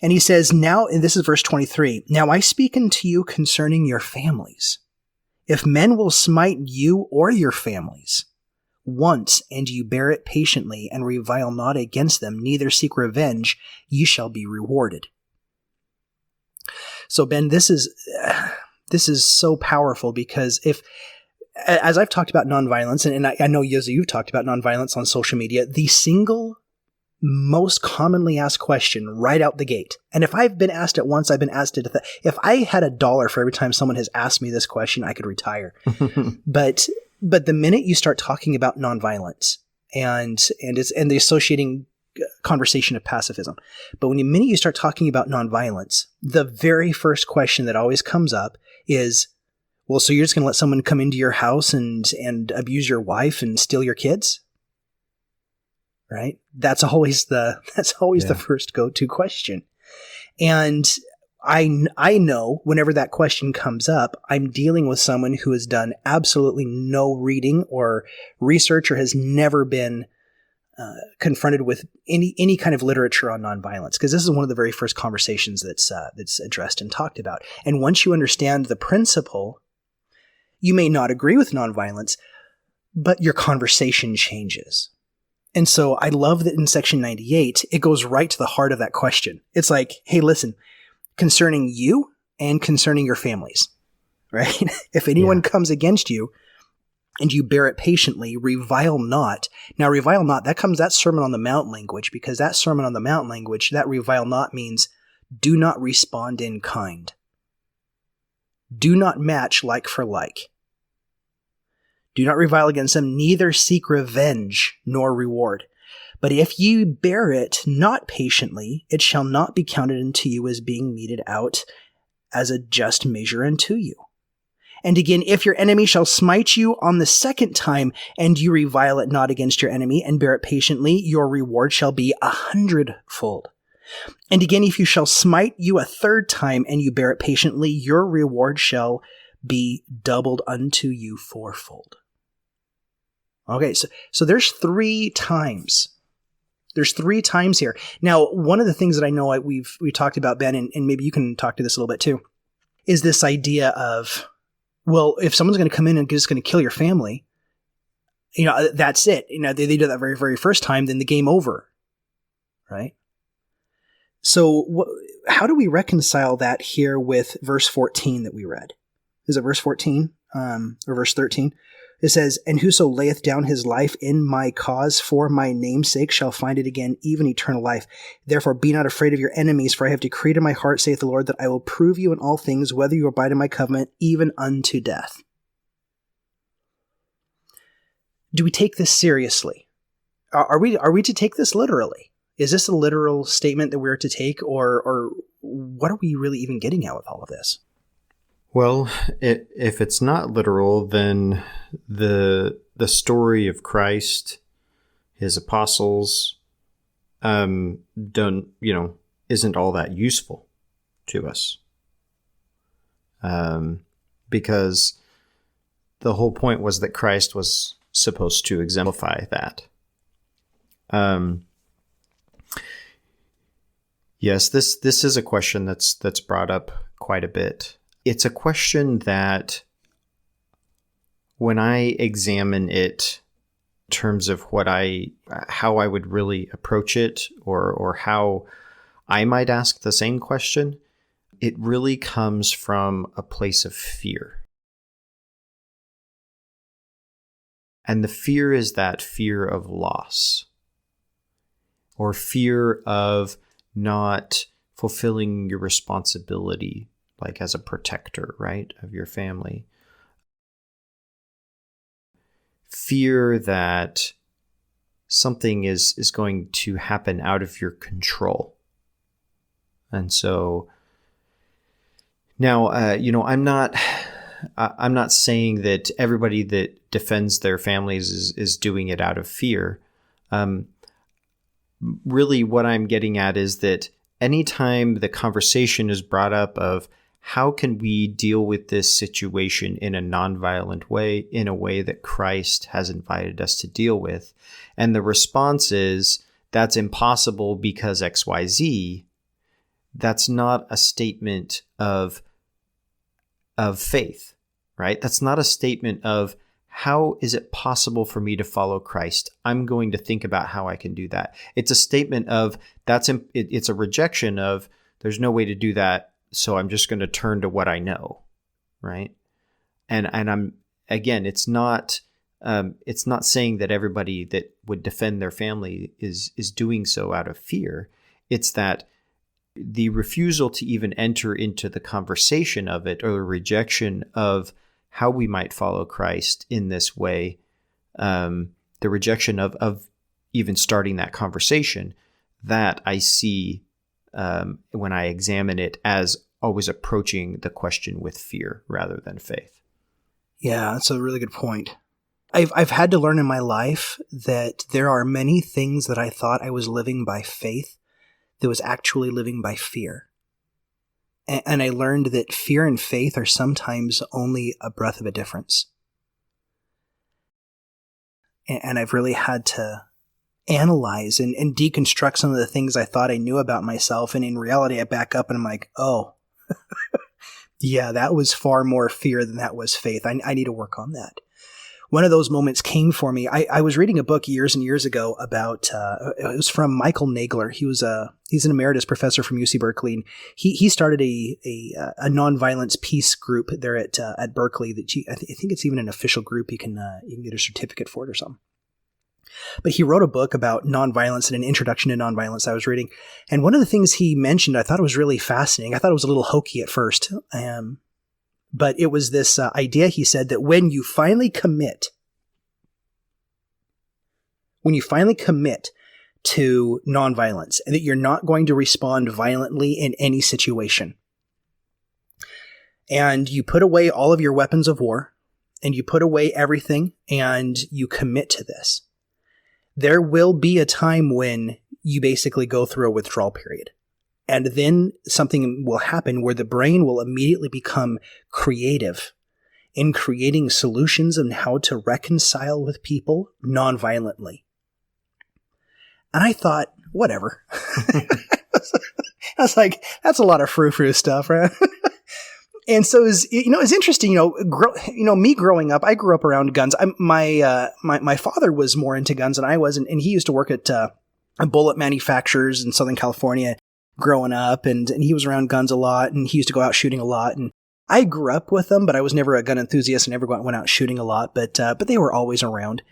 And he says, now, and this is verse 23, now I speak unto you concerning your families. If men will smite you or your families, once, and you bear it patiently, and revile not against them, neither seek revenge, ye shall be rewarded. So, Ben, this is so powerful, because as I've talked about nonviolence, and I know, Yoza, you've talked about nonviolence on social media, the single most commonly asked question right out the gate. And if I've been asked it once, I've been asked it. If I had $1 for every time someone has asked me this question, I could retire. But the minute you start talking about nonviolence and the associating conversation of pacifism, but the minute you start talking about nonviolence, the very first question that always comes up is, well, so you're just going to let someone come into your house and abuse your wife and steal your kids? Right? That's always the first go-to question. And I know whenever that question comes up, I'm dealing with someone who has done absolutely no reading or research, or has never been confronted with any kind of literature on nonviolence, because this is one of the very first conversations that's addressed and talked about. And once you understand the principle, you may not agree with nonviolence, but your conversation changes. And so I love that in section 98, it goes right to the heart of that question. It's like, hey, listen, concerning you and concerning your families, right? If anyone comes against you and you bear it patiently, revile not. Now, revile not, that's Sermon on the Mount language, because that Sermon on the Mount language, that revile not means do not respond in kind. Do not match like for like. Do not revile against them, neither seek revenge nor reward. But if ye bear it not patiently, it shall not be counted unto you as being meted out as a just measure unto you. And again, if your enemy shall smite you on the second time, and you revile it not against your enemy, and bear it patiently, your reward shall be 100-fold. And again, if you shall smite you a third time, and you bear it patiently, your reward shall be doubled unto you 4-fold. Okay, so there's 3 times. There's 3 times here. Now, one of the things that I know we talked about, Ben, and maybe you can talk to this a little bit too, is this idea of, well, if someone's going to come in and just going to kill your family, that's it. They do that very, very first time, then the game over, right? So how do we reconcile that here with verse 14 that we read? Is it verse 14 or verse 13? It says, and whoso layeth down his life in my cause for my name's sake shall find it again, even eternal life. Therefore be not afraid of your enemies, for I have decreed in my heart, saith the Lord, that I will prove you in all things, whether you abide in my covenant, even unto death. Do we take this seriously? Are we to take this literally? Is this a literal statement that we're to take, or what are we really even getting at with all of this? Well, if it's not literal, then the story of Christ, his apostles, isn't all that useful to us, because the whole point was that Christ was supposed to exemplify that. Yes, this is a question that's brought up quite a bit. It's a question that, when I examine it in terms of how I would really approach it, or how I might ask the same question, it really comes from a place of fear. And the fear is that fear of loss, or fear of not fulfilling your responsibility, like as a protector, right, of your family. Fear that something is going to happen out of your control. And so now, I'm not saying that everybody that defends their families is doing it out of fear. Really what I'm getting at is that anytime the conversation is brought up of how can we deal with this situation in a nonviolent way, in a way that Christ has invited us to deal with, and the response is, that's impossible because XYZ, that's not a statement of faith, right? That's not a statement of how is it possible for me to follow Christ? I'm going to think about how I can do that. It's a statement of it's a rejection of there's no way to do that, so I'm just going to turn to what I know, right? And I'm again, it's not saying that everybody that would defend their family is doing so out of fear. It's that the refusal to even enter into the conversation of it, or the rejection of how we might follow Christ in this way, the rejection of even starting that conversation, that I see when I examine it as always approaching the question with fear rather than faith. Yeah, that's a really good point. I've had to learn in my life that there are many things that I thought I was living by faith that was actually living by fear. And I learned that fear and faith are sometimes only a breath of a difference. And I've really had to analyze and deconstruct some of the things I thought I knew about myself. And in reality, I back up and I'm like, oh, yeah, that was far more fear than that was faith. I need to work on that. One of those moments came for me. I was reading a book years and years ago about, it was from Michael Nagler. He's an emeritus professor from UC Berkeley. And he started a nonviolence peace group there at Berkeley that I think it's even an official group. You can get a certificate for it or something. But he wrote a book about nonviolence and an introduction to nonviolence I was reading. And one of the things he mentioned, I thought it was really fascinating. I thought it was a little hokey at first. But it was this idea, he said, that when you finally commit to nonviolence, and that you're not going to respond violently in any situation, and you put away all of your weapons of war, and you put away everything, and you commit to this, there will be a time when you basically go through a withdrawal period. And then something will happen where the brain will immediately become creative in creating solutions on how to reconcile with people nonviolently. And I thought, whatever. I was like, that's a lot of frou-frou stuff, right? And so it's interesting, me growing up, I grew up around guns. My father was more into guns than I was, and he used to work at bullet manufacturers in Southern California growing up, and he was around guns a lot, and he used to go out shooting a lot. And I grew up with them, but I was never a gun enthusiast and never went out shooting a lot, but they were always around.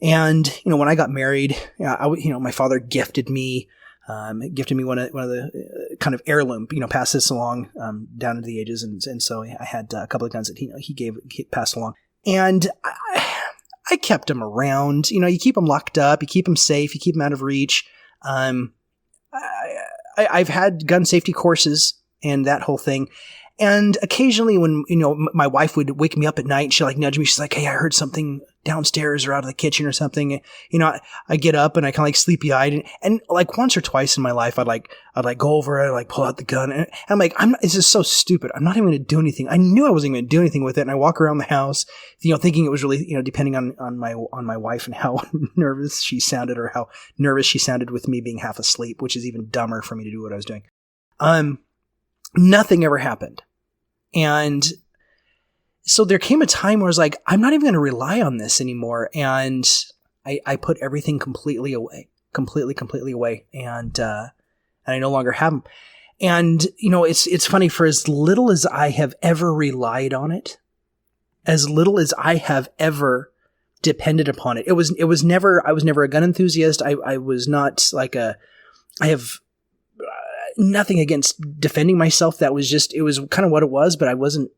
And, when I got married, my father gifted me one of the kind of heirloom, passed this along down into the ages. And so I had a couple of guns that he passed along. And I kept them around. You keep them locked up, you keep them safe, you keep them out of reach. I've had gun safety courses and that whole thing. And occasionally when, my wife would wake me up at night, she'd nudge me. She's like, hey, I heard something downstairs or out of the kitchen or something. I get up and I kind of sleepy eyed and once or twice in my life, I'd go over it, I'd pull out the gun and I'm like, this is so stupid. I'm not even going to do anything. I knew I wasn't going to do anything with it. And I walk around the house, thinking it was really, depending on my wife and how nervous she sounded or how nervous she sounded with me being half asleep, which is even dumber for me to do what I was doing. Nothing ever happened. And so there came a time where I was like, I'm not even going to rely on this anymore. And I put everything completely away, completely away. And I no longer have them. And, it's funny, for as little as I have ever relied on it, as little as I have ever depended upon it, I was never a gun enthusiast. I was not I have nothing against defending myself. It was kind of what it was, but I wasn't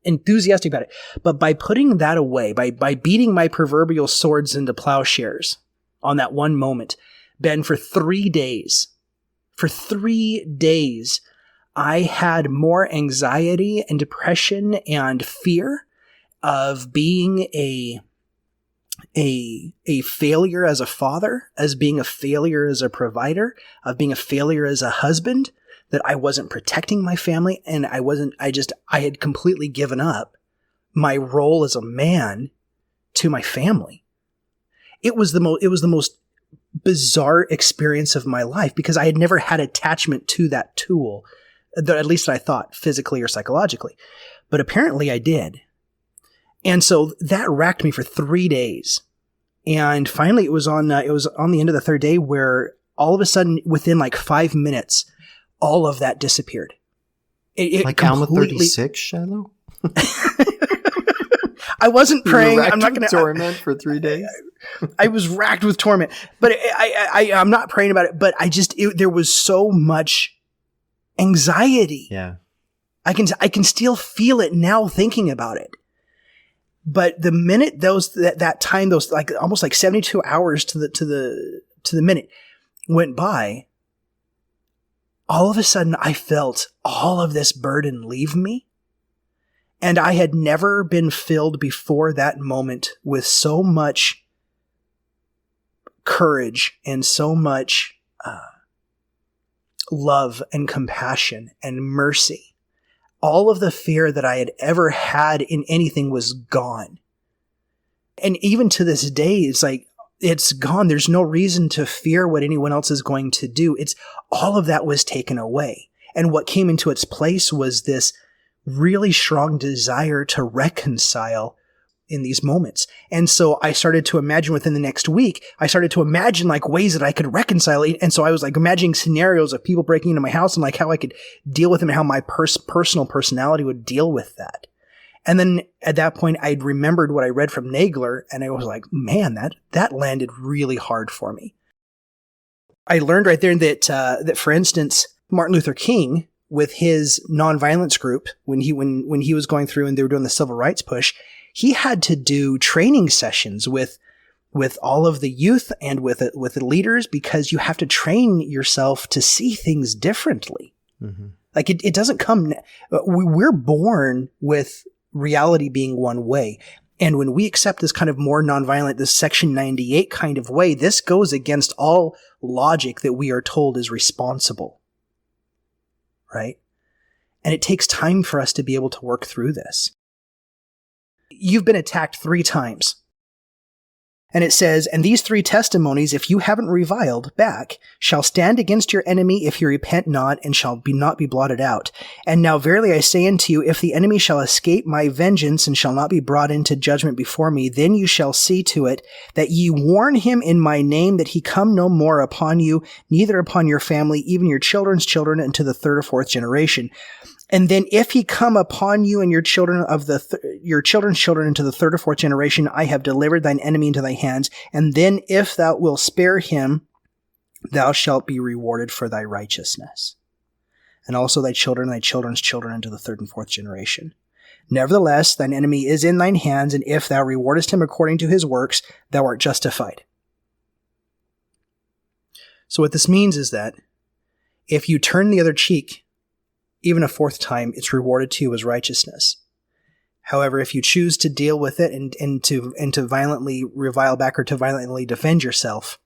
enthusiastic about it. But by putting that away, by beating my proverbial swords into plowshares on that one moment, Ben, for 3 days, I had more anxiety and depression and fear of being a failure as a father, as being a failure as a provider, of being a failure as a husband, that I wasn't protecting my family, and I had completely given up my role as a man to my family. It was the most bizarre experience of my life, because I had never had attachment to that tool, at least I thought, physically or psychologically. But apparently I did. And so that racked me for 3 days. And finally it was on the end of the third day where all of a sudden, within like 5 minutes, all of that disappeared. It like Alma 36, Shiloh? I wasn't praying. I'm not going to torment for 3 days. I was racked with torment, but I'm not praying about it. But there was so much anxiety. Yeah, I can still feel it now thinking about it. But the minute that time, those like almost like 72 hours to the minute went by, all of a sudden I felt all of this burden leave me. And I had never been filled before that moment with so much courage and so much love and compassion and mercy. All of the fear that I had ever had in anything was gone. And even to this day, it's like, it's gone. There's no reason to fear what anyone else is going to do. It's all of that was taken away. And what came into its place was this really strong desire to reconcile in these moments. And so I started to imagine within the next week, I started to imagine like ways that I could reconcile it. And so I was like imagining scenarios of people breaking into my house and like how I could deal with them and how my personal personality would deal with that. And then at that point, I'd remembered what I read from Nagler, and I was like, man, that landed really hard for me. I learned right there that for instance, Martin Luther King, with his nonviolence group, when he was going through and they were doing the civil rights push, he had to do training sessions with all of the youth and with the leaders, because you have to train yourself to see things differently. Mm-hmm. Like it doesn't come. We're born with reality being one way. And when we accept this kind of more nonviolent, this Section 98 kind of way, this goes against all logic that we are told is responsible. Right? And it takes time for us to be able to work through this. You've been attacked 3 times. And it says, and these 3 testimonies, if you haven't reviled back, shall stand against your enemy if you repent not, and shall not be blotted out. And now verily I say unto you, if the enemy shall escape my vengeance, and shall not be brought into judgment before me, then you shall see to it that ye warn him in my name, that he come no more upon you, neither upon your family, even your children's children, unto the 3rd or 4th generation. And then if he come upon you and your children your children's children into the 3rd or 4th generation, I have delivered thine enemy into thy hands. And then if thou wilt spare him, thou shalt be rewarded for thy righteousness. And also thy children and thy children's children into the 3rd and 4th generation. Nevertheless, thine enemy is in thine hands, and if thou rewardest him according to his works, thou art justified. So what this means is that if you turn the other cheek, even a 4th time, it's rewarded to you as righteousness. However, if you choose to deal with it and to violently revile back or to violently defend yourself,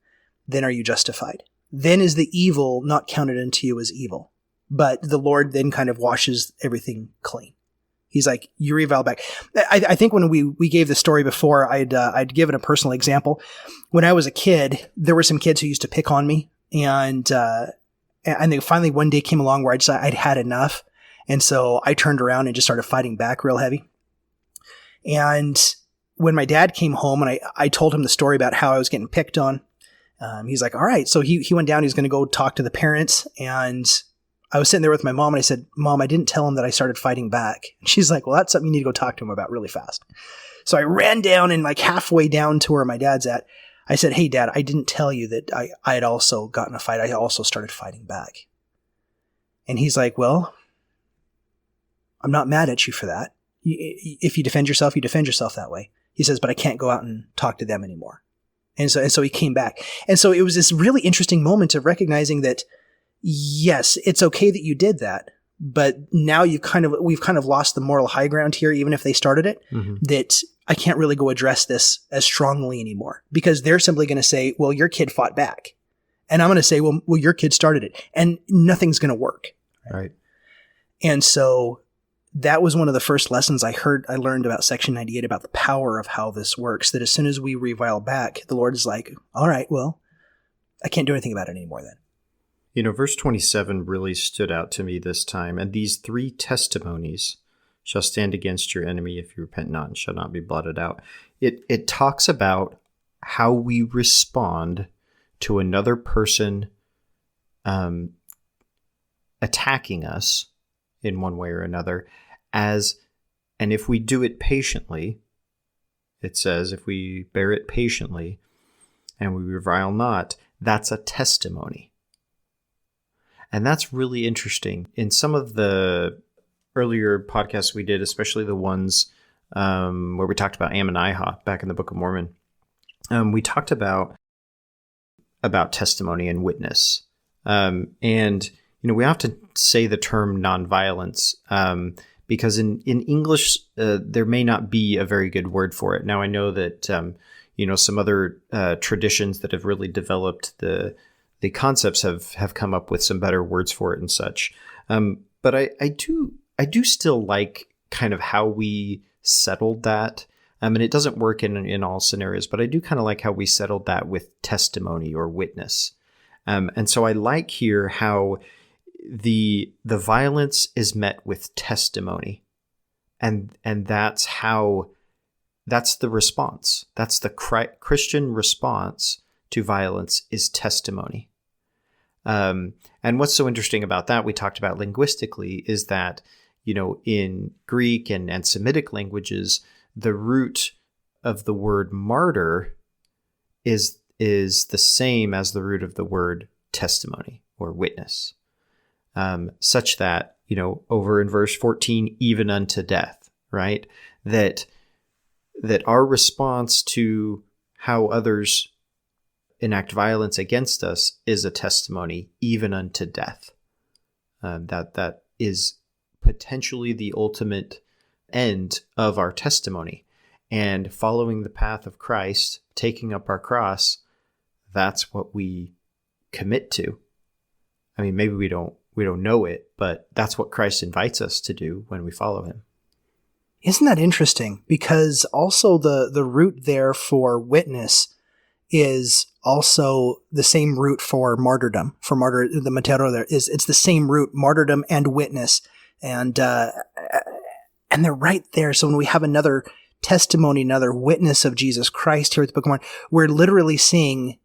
then are you justified. Then is the evil not counted unto you as evil. But the Lord then kind of washes everything clean. He's like, you revile back. I think when we gave the story before, I'd given a personal example. When I was a kid, there were some kids who used to pick on me, and then finally one day came along where I decided I'd had enough. And so I turned around and just started fighting back real heavy. And when my dad came home and I told him the story about how I was getting picked on, he's like, all right. So he went down, he's going to go talk to the parents. And I was sitting there with my mom and I said, Mom, I didn't tell him that I started fighting back. And she's like, well, that's something you need to go talk to him about really fast. So I ran down, and like halfway down to where my dad's at, I said, hey, Dad, I didn't tell you that I had also gotten a fight. I also started fighting back. And he's like, well, I'm not mad at you for that. If you defend yourself, you defend yourself that way. He says, but I can't go out and talk to them anymore. And so he came back. And so it was this really interesting moment of recognizing that, yes, it's okay that you did that. But now we've kind of lost the moral high ground here, even if they started it, that I can't really go address this as strongly anymore, because they're simply going to say, well, your kid fought back. And I'm going to say, well, your kid started it, and nothing's going to work. Right. And so that was one of the first lessons I learned about Section 98, about the power of how this works, that as soon as we revile back, the Lord is like, all right, well, I can't do anything about it anymore then. You know, verse 27 really stood out to me this time. And these 3 testimonies shall stand against your enemy if you repent not, and shall not be blotted out. It talks about how we respond to another person attacking us in one way or another, and if we do it patiently, it says, if we bear it patiently and we revile not, that's a testimony. And that's really interesting. In some of the earlier podcasts we did, especially the ones where we talked about Ammonihah back in the Book of Mormon, we talked about testimony and witness. And, we often say the term nonviolence because in English, there may not be a very good word for it. Now, I know that, some other traditions that have really developed the concepts have come up with some better words for it and such. But I do still like kind of how we settled that. And it doesn't work in all scenarios, but I do kind of like how we settled that with testimony or witness. And so I like here how the violence is met with testimony. And that's the response. That's the Christian response to violence is testimony. And what's so interesting about that, we talked about linguistically, is that, in Greek and Semitic languages, the root of the word martyr is the same as the root of the word testimony or witness, such that, over in verse 14, even unto death, right? That our response to how others enact violence against us is a testimony, even unto death. That is potentially the ultimate end of our testimony. And following the path of Christ, taking up our cross, that's what we commit to. I mean, maybe we don't know it, but that's what Christ invites us to do when we follow him. Isn't that interesting? Because also the root there for witness is also the same root for martyrdom. For the matero there it's the same root, martyrdom and witness. And they're right there. So when we have another testimony, another witness of Jesus Christ here at the Book of Mormon, we're literally seeing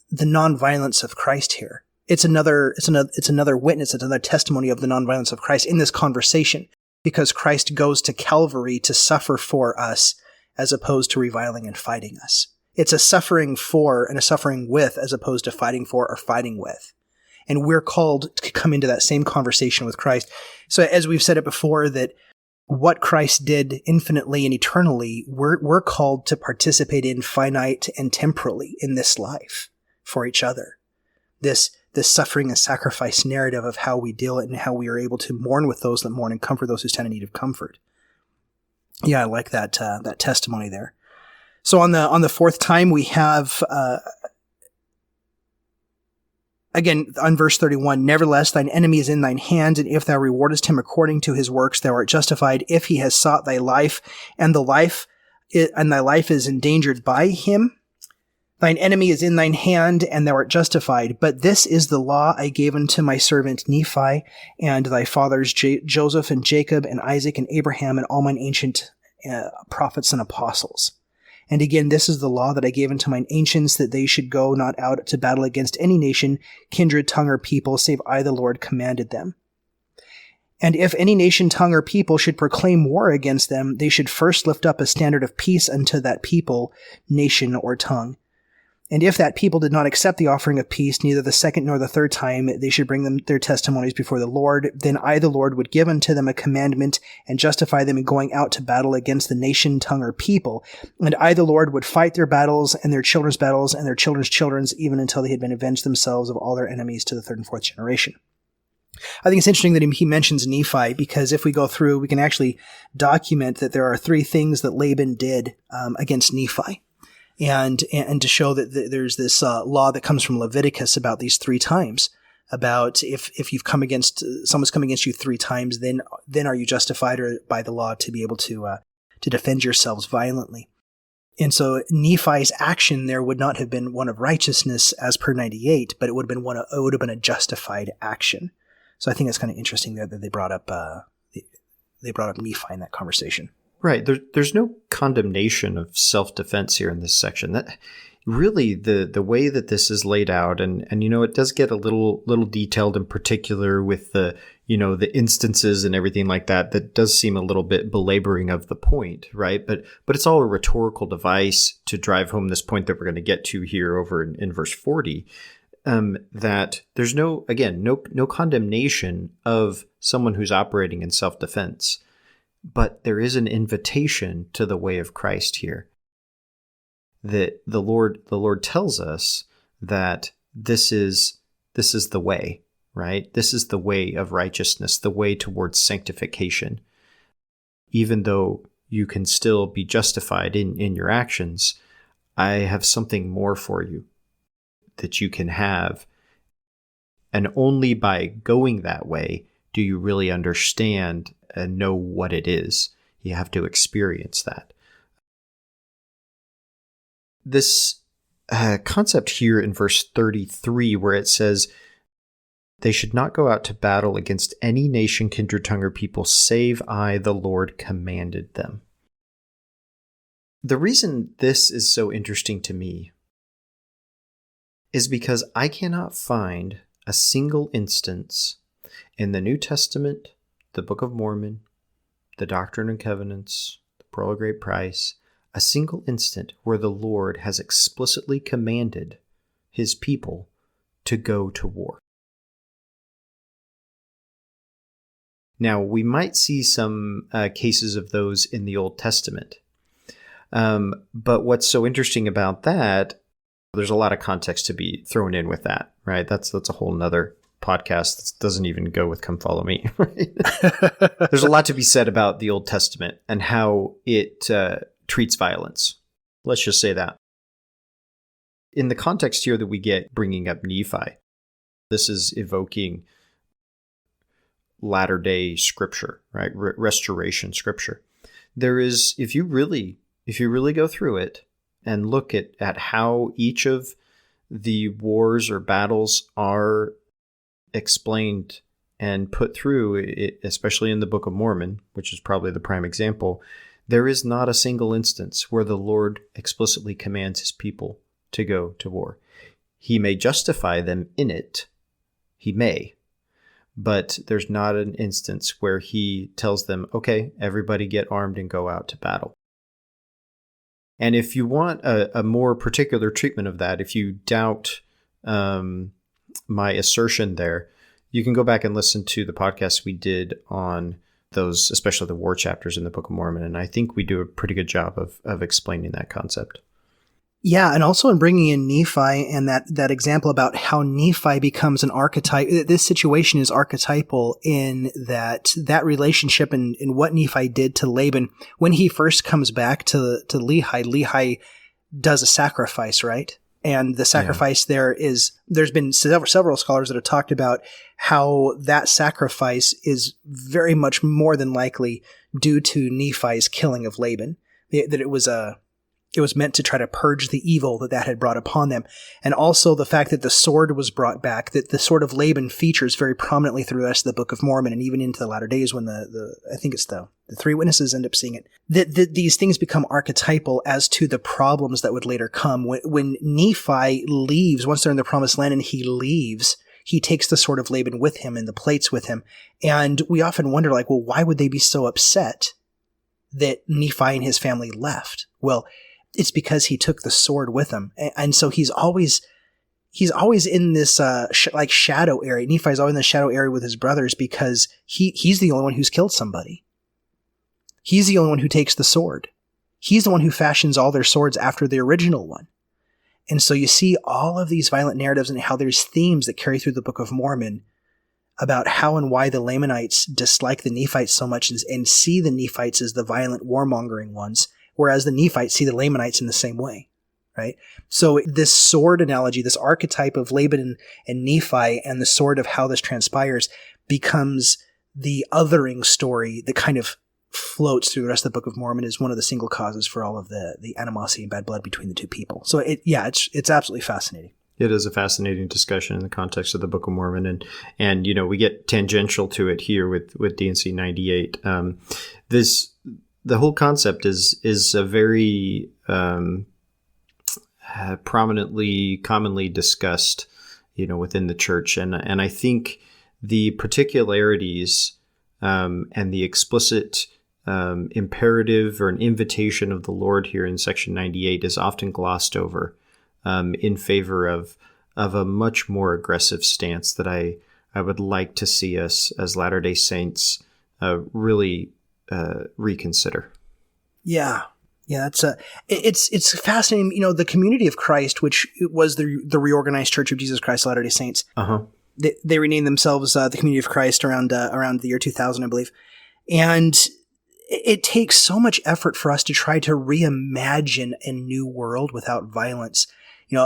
the nonviolence of Christ here. It's another witness, it's another testimony of the nonviolence of Christ in this conversation, because Christ goes to Calvary to suffer for us as opposed to reviling and fighting us. It's a suffering for and a suffering with as opposed to fighting for or fighting with. And we're called to come into that same conversation with Christ. So as we've said it before, that what Christ did infinitely and eternally, we're called to participate in finite and temporally in this life for each other. This suffering and sacrifice narrative of how we deal it and how we are able to mourn with those that mourn and comfort those who stand in need of comfort. Yeah, I like that testimony there. So on the fourth time, we have again on verse 31. Nevertheless, thine enemy is in thine hand, and if thou rewardest him according to his works, thou art justified. If he has sought thy life, and thy life is endangered by him, thine enemy is in thine hand, and thou art justified. But this is the law I gave unto my servant Nephi, and thy fathers Joseph and Jacob and Isaac and Abraham and all mine ancient prophets and apostles. And again, this is the law that I gave unto mine ancients, that they should go not out to battle against any nation, kindred, tongue, or people, save I the Lord commanded them. And if any nation, tongue, or people should proclaim war against them, they should first lift up a standard of peace unto that people, nation, or tongue. And if that people did not accept the offering of peace, neither the second nor the third time, they should bring them their testimonies before the Lord. Then I, the Lord, would give unto them a commandment and justify them in going out to battle against the nation, tongue, or people. And I, the Lord, would fight their battles and their children's battles and their children's children's, even until they had been avenged themselves of all their enemies to the third and fourth generation. I think it's interesting that he mentions Nephi, because if we go through, we can actually document that there are three things that Laban did against Nephi. And to show that there's this law that comes from Leviticus about these three times, about if someone's come against you three times, then are you justified or by the law to be able to defend yourselves violently. And so Nephi's action there would not have been one of righteousness as per 98, but it would have been a justified action. So I think it's kind of interesting there that they brought up they brought up Nephi in that conversation. Right. There's no condemnation of self-defense here in this section. That really the way that this is laid out, and it does get a little detailed in particular with the instances and everything like that. That does seem a little bit belaboring of the point, right? But it's all a rhetorical device to drive home this point that we're going to get to here over in verse 40. That there's no condemnation of someone who's operating in self-defense. But there is an invitation to the way of Christ here. That the Lord tells us that this is the way, right? This is the way of righteousness, the way towards sanctification. Even though you can still be justified in your actions, I have something more for you that you can have. And only by going that way do you really understand and know what it is. You have to experience that. This concept here in verse 33, where it says, they should not go out to battle against any nation, kindred, tongue, or people, save I, the Lord, commanded them. The reason this is so interesting to me is because I cannot find a single instance in the New Testament, the Book of Mormon, the Doctrine and Covenants, the Pearl of Great Price, a single instant where the Lord has explicitly commanded his people to go to war. Now, we might see some cases of those in the Old Testament. But what's so interesting about that, there's a lot of context to be thrown in with that, right? That's a whole nother podcast that doesn't even go with Come Follow Me. Right? There's a lot to be said about the Old Testament and how it treats violence. Let's just say that. In the context here that we get bringing up Nephi, this is evoking latter-day scripture, right? Restoration scripture. There is, if you really go through it and look at how each of the wars or battles are explained and put through it, especially in the Book of Mormon, which is probably the prime example, there is not a single instance where the Lord explicitly commands his people to go to war. He may justify them in it. He may. But there's not an instance where he tells them, okay, everybody get armed and go out to battle. And if you want a more particular treatment of that, if you doubt my assertion there, you can go back and listen to the podcast we did on those, especially the war chapters in the Book of Mormon. And I think we do a pretty good job of explaining that concept. Yeah, and also in bringing in Nephi and that example about how Nephi becomes an archetype. This situation is archetypal in that relationship and what Nephi did to Laban. When he first comes back to Lehi does a sacrifice, right? And the sacrifice there's been several scholars that have talked about how that sacrifice is very much more than likely due to Nephi's killing of Laban. That it was meant to try to purge the evil that had brought upon them. And also the fact that the sword was brought back, that the sword of Laban features very prominently through the rest of the Book of Mormon and even into the latter days when I think it's the three witnesses end up seeing it. That these things become archetypal as to the problems that would later come. When Nephi leaves, once they're in the promised land and he leaves, he takes the sword of Laban with him and the plates with him. And we often wonder, like, well, why would they be so upset that Nephi and his family left? Well, it's because he took the sword with him. And so he's always in this shadow area. Nephi's always in the shadow area with his brothers because he's the only one who's killed somebody. He's the only one who takes the sword. He's the one who fashions all their swords after the original one. And so you see all of these violent narratives and how there's themes that carry through the Book of Mormon about how and why the Lamanites dislike the Nephites so much and see the Nephites as the violent warmongering ones, whereas the Nephites see the Lamanites in the same way, right? So this sword analogy, this archetype of Laban and Nephi and the sword of how this transpires becomes the othering story that kind of floats through the rest of the Book of Mormon as one of the single causes for all of the animosity and bad blood between the two people. So it's absolutely fascinating. It is a fascinating discussion in the context of the Book of Mormon, and we get tangential to it here with D&C 98. The whole concept is a very commonly discussed, within the church, and I think the particularities and the explicit imperative or an invitation of the Lord here in section 98 is often glossed over in favor of a much more aggressive stance that I would like to see us as Latter-day Saints really reconsider. Yeah. Yeah, it's fascinating. The Community of Christ, which was the Reorganized Church of Jesus Christ of Latter-day Saints, they renamed themselves the Community of Christ around the year 2000, I believe. And it takes so much effort for us to try to reimagine a new world without violence.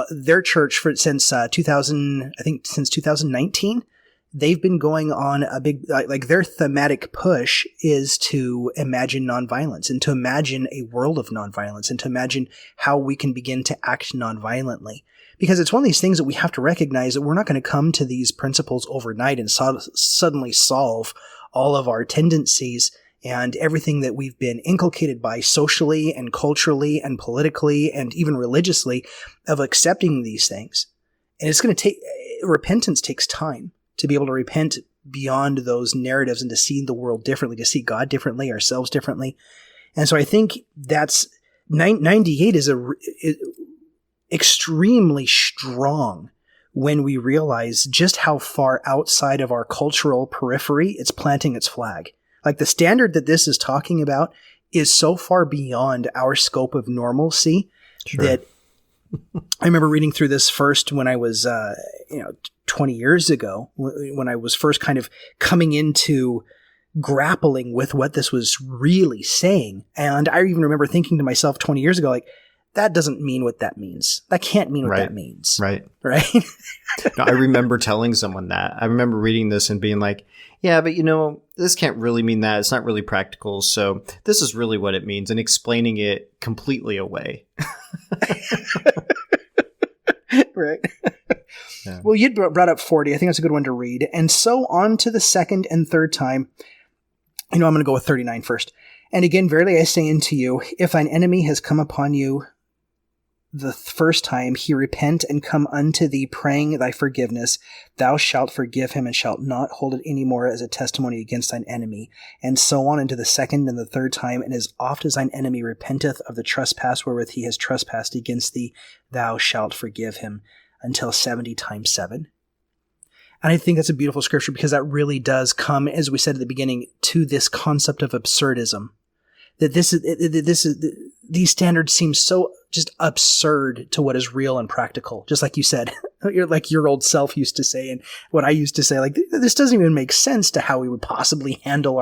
Their church since 2019, they've been going on a big, their thematic push is to imagine nonviolence and to imagine a world of nonviolence and to imagine how we can begin to act nonviolently. Because it's one of these things that we have to recognize that we're not going to come to these principles overnight and suddenly solve all of our tendencies and everything that we've been inculcated by socially and culturally and politically and even religiously of accepting these things. And it's going to take, repentance takes time to be able to repent beyond those narratives and to see the world differently, to see God differently, ourselves differently. And so I think that's 98 is extremely strong when we realize just how far outside of our cultural periphery it's planting its flag. Like the standard that this is talking about is so far beyond our scope of normalcy that I remember reading through this first when I was, 20 years ago, when I was first kind of coming into grappling with what this was really saying. And I even remember thinking to myself 20 years ago, that doesn't mean what that means. That can't mean what that means. Right. No, I remember telling someone that. I remember reading this and being like, yeah, but this can't really mean that. It's not really practical. So this is really what it means, and explaining it completely away. Right. Yeah. Well, you brought up 40. I think that's a good one to read. And so on to the second and third time. I'm going to go with 39 first. And again, verily I say unto you, if thine enemy has come upon you the first time, he repent and come unto thee praying thy forgiveness, thou shalt forgive him and shalt not hold it any more as a testimony against thine enemy. And so on into the second and the third time, and as oft as thine enemy repenteth of the trespass wherewith he has trespassed against thee, thou shalt forgive him until 70 times 7. And I think that's a beautiful scripture because that really does come, as we said at the beginning, to this concept of absurdism. That these standards seem so just absurd to what is real and practical. Just like you said, like your old self used to say, and what I used to say, this doesn't even make sense to how we would possibly handle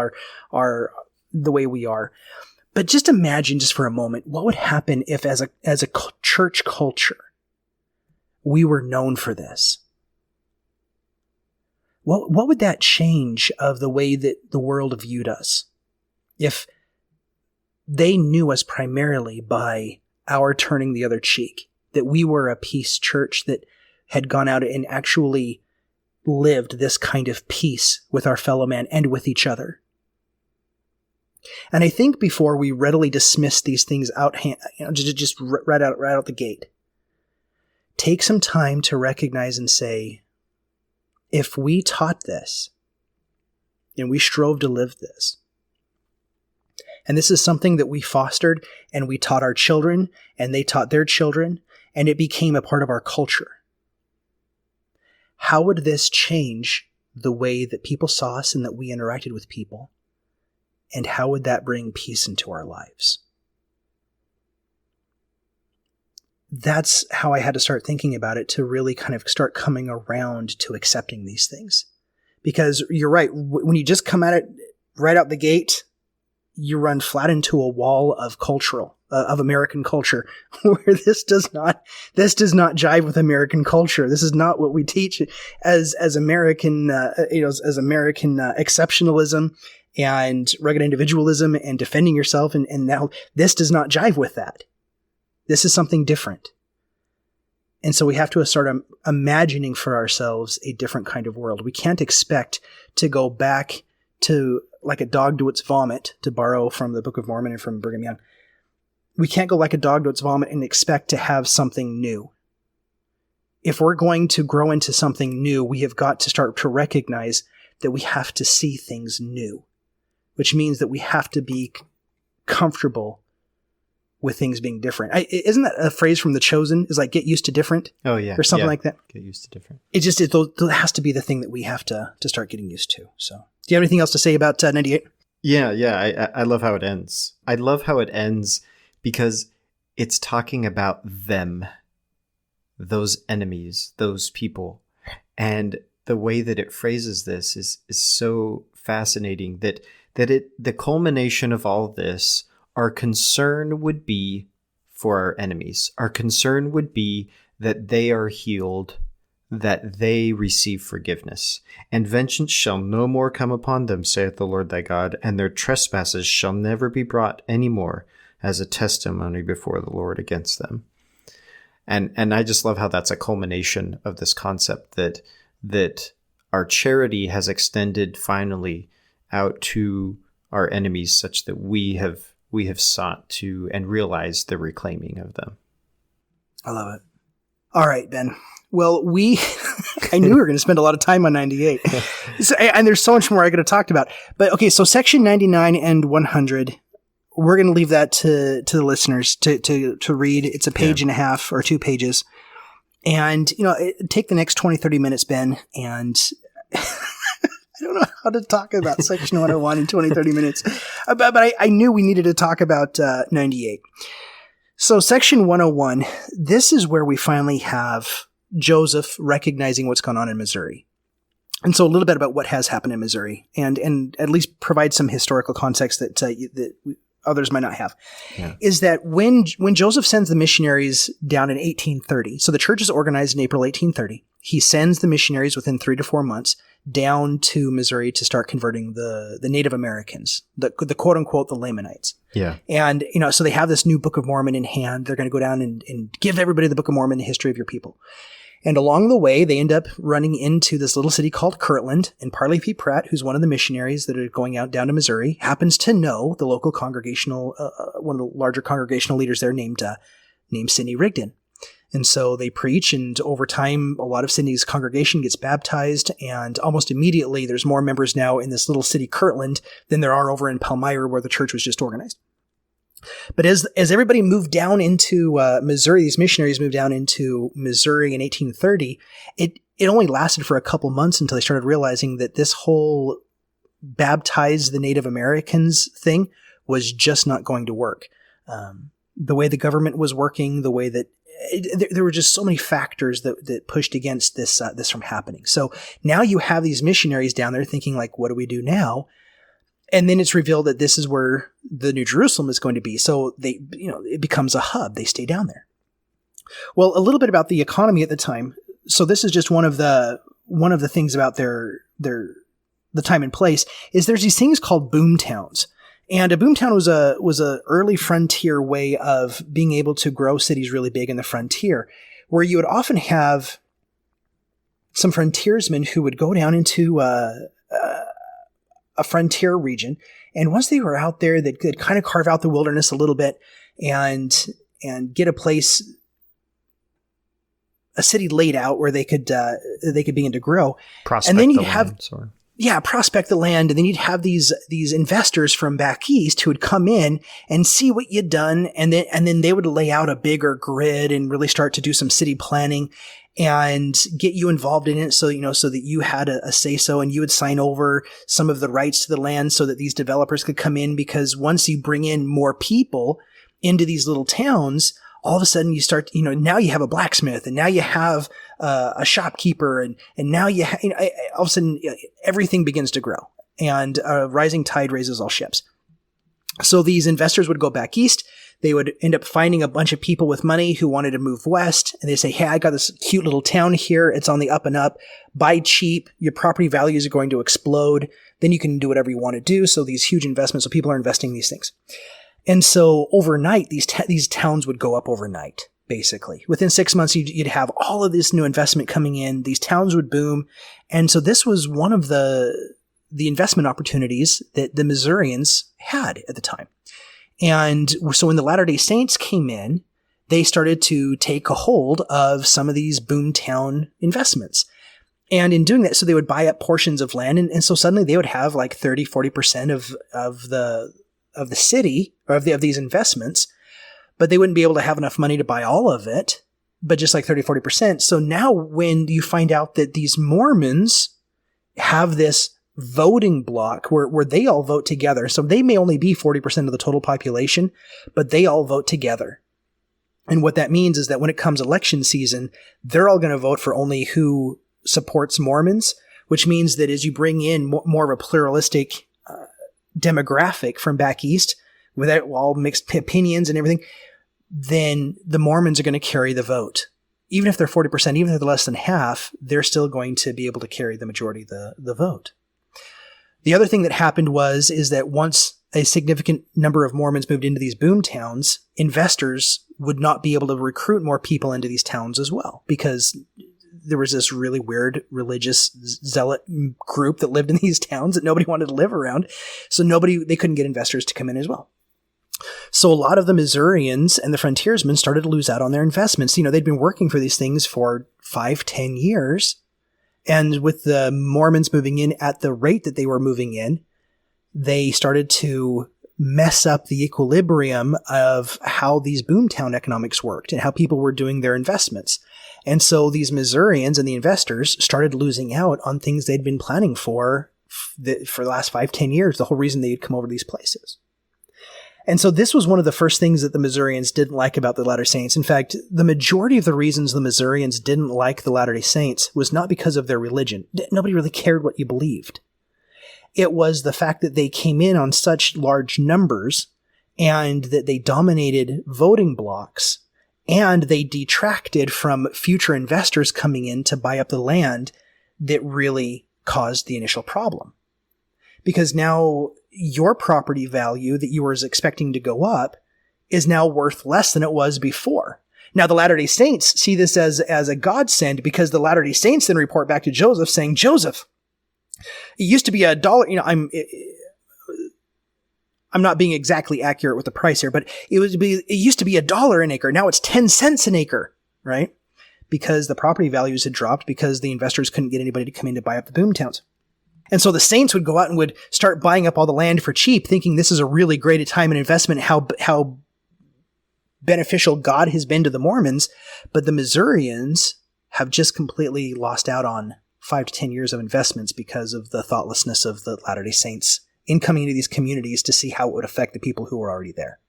our the way we are. But just imagine, just for a moment, what would happen if, as a church culture, we were known for this. What would that change of the way that the world viewed us? If they knew us primarily by our turning the other cheek, that we were a peace church that had gone out and actually lived this kind of peace with our fellow man and with each other. And I think before we readily dismiss these things out, just right out the gate, take some time to recognize and say, if we taught this and we strove to live this, and this is something that we fostered and we taught our children and they taught their children, and it became a part of our culture, how would this change the way that people saw us and that we interacted with people? And how would that bring peace into our lives? That's how I had to start thinking about it, to really kind of start coming around to accepting these things. Because you're right, when you just come at it right out the gate, you run flat into a wall of American culture, where this does not jive with American culture. This is not what we teach as American, as American exceptionalism and rugged individualism and defending yourself. And now this does not jive with that. This is something different. And so we have to start imagining for ourselves a different kind of world. We can't expect to go back to like a dog to its vomit, to borrow from the Book of Mormon and from Brigham Young. We can't go like a dog to its vomit and expect to have something new. If we're going to grow into something new, we have got to start to recognize that we have to see things new, which means that we have to be comfortable with things being different. Isn't that a phrase from The Chosen? Is like, get used to different? Oh, yeah. Or something like that? Get used to different. It has to be the thing that we have to start getting used to. So, do you have anything else to say about 98? Yeah. I love how it ends. I love how it ends because it's talking about them, those enemies, those people. And the way that it phrases this is so fascinating that the culmination of all this, our concern would be for our enemies. Our concern would be that they are healed, that they receive forgiveness. And vengeance shall no more come upon them, saith the Lord thy God, and their trespasses shall never be brought any more as a testimony before the Lord against them. And I just love how that's a culmination of this concept that our charity has extended finally out to our enemies, such that we have sought to and realized the reclaiming of them. I love it. All right, Ben. Well, I knew we were going to spend a lot of time on 98. And there's so much more I could have talked about. But okay, so section 99 and 100, we're going to leave that to the listeners to read. It's a page and a half or 2 pages. And, take the next 20, 30 minutes, Ben, and I don't know how to talk about section 101 in 20, 30 minutes. But I knew we needed to talk about 98. So section 101, this is where we finally have Joseph recognizing what's going on in Missouri. And so a little bit about what has happened in Missouri and at least provide some historical context that others might not have, is that when Joseph sends the missionaries down in 1830, so the church is organized in April 1830, he sends the missionaries within 3 to 4 months down to Missouri to start converting the Native Americans, the quote unquote, the Lamanites. Yeah. And, so they have this new Book of Mormon in hand. They're going to go down and give everybody the Book of Mormon, the history of your people. And along the way, they end up running into this little city called Kirtland, and Parley P. Pratt, who's one of the missionaries that are going out down to Missouri, happens to know the local congregational, one of the larger congregational leaders there named Sidney Rigdon. And so they preach, and over time, a lot of Sidney's congregation gets baptized, and almost immediately, there's more members now in this little city, Kirtland, than there are over in Palmyra, where the church was just organized. But as everybody moved down into Missouri, these missionaries moved down into Missouri in 1830, it only lasted for a couple months until they started realizing that this whole baptize the Native Americans thing was just not going to work. The way the government was working, the way that there were just so many factors that pushed against this from happening. So now you have these missionaries down there thinking, like, what do we do now? And then it's revealed that this is where the New Jerusalem is going to be. So it becomes a hub. They stay down there. Well, a little bit about the economy at the time. So this is just one of the things about the time and place is there's these things called boomtowns. And a boomtown was a early frontier way of being able to grow cities really big in the frontier, where you would often have some frontiersmen who would go down into a frontier region. And once they were out there, they'd kind of carve out the wilderness a little bit and get a city laid out where they could begin to grow. Prospect and then you'd the have, land, sorry. Yeah, prospect the land. And then you'd have these investors from back east who would come in and see what you'd done. And then they would lay out a bigger grid and really start to do some city planning and get you involved in it. So, so that you had a say-so, and you would sign over some of the rights to the land so that these developers could come in, because once you bring in more people into these little towns, all of a sudden you start, now you have a blacksmith, and now you have a shopkeeper, and now you all of a sudden everything begins to grow, and a rising tide raises all ships. So these investors would go back east. They would end up finding a bunch of people with money who wanted to move west. And they say, hey, I got this cute little town here. It's on the up and up. Buy cheap. Your property values are going to explode. Then you can do whatever you want to do. So these huge investments. So people are investing in these things. And so overnight, these towns would go up overnight. basically. Within 6 months, you'd have all of this new investment coming in. These towns would boom. And so this was one of the investment opportunities that the Missourians had at the time. And so when the Latter-day Saints came in, they started to take a hold of some of these boomtown investments. And in doing that, so they would buy up portions of land. And so suddenly they would have like 30, 40% of the city or of these investments, but they wouldn't be able to have enough money to buy all of it, but just like 30, 40%. So now when you find out that these Mormons have this voting block where they all vote together. So they may only be 40% of the total population, but they all vote together. And what that means is that when it comes election season, they're all going to vote for only who supports Mormons, which means that as you bring in more of a pluralistic demographic from back east, with all mixed opinions and everything, then the Mormons are going to carry the vote. Even if they're 40%, even if they're less than half, they're still going to be able to carry the majority of the vote. The other thing that happened is that once a significant number of Mormons moved into these boom towns, investors would not be able to recruit more people into these towns as well, because there was this really weird religious zealot group that lived in these towns that nobody wanted to live around. So they couldn't get investors to come in as well. So a lot of the Missourians and the frontiersmen started to lose out on their investments. They'd been working for these things for 5-10 years. And with the Mormons moving in at the rate that they were moving in, they started to mess up the equilibrium of how these boomtown economics worked and how people were doing their investments. And so these Missourians and the investors started losing out on things they'd been planning for the last 5-10 years, the whole reason they'd come over to these places. And so this was one of the first things that the Missourians didn't like about the Latter-day Saints. In fact, the majority of the reasons the Missourians didn't like the Latter-day Saints was not because of their religion. Nobody really cared what you believed. It was the fact that they came in on such large numbers and that they dominated voting blocks and they detracted from future investors coming in to buy up the land that really caused the initial problem. Because now your property value that you were expecting to go up is now worth less than it was before. Now, the Latter-day Saints see this as a godsend, because the Latter-day Saints then report back to Joseph saying, Joseph, it used to be $1. I'm not being exactly accurate with the price here, but it used to be $1 an acre. Now it's 10 cents an acre, right? Because the property values had dropped because the investors couldn't get anybody to come in to buy up the boomtowns. And so the Saints would go out and would start buying up all the land for cheap, thinking this is a really great time and investment, how beneficial God has been to the Mormons. But the Missourians have just completely lost out on 5 to 10 years of investments because of the thoughtlessness of the Latter-day Saints in coming into these communities to see how it would affect the people who were already there.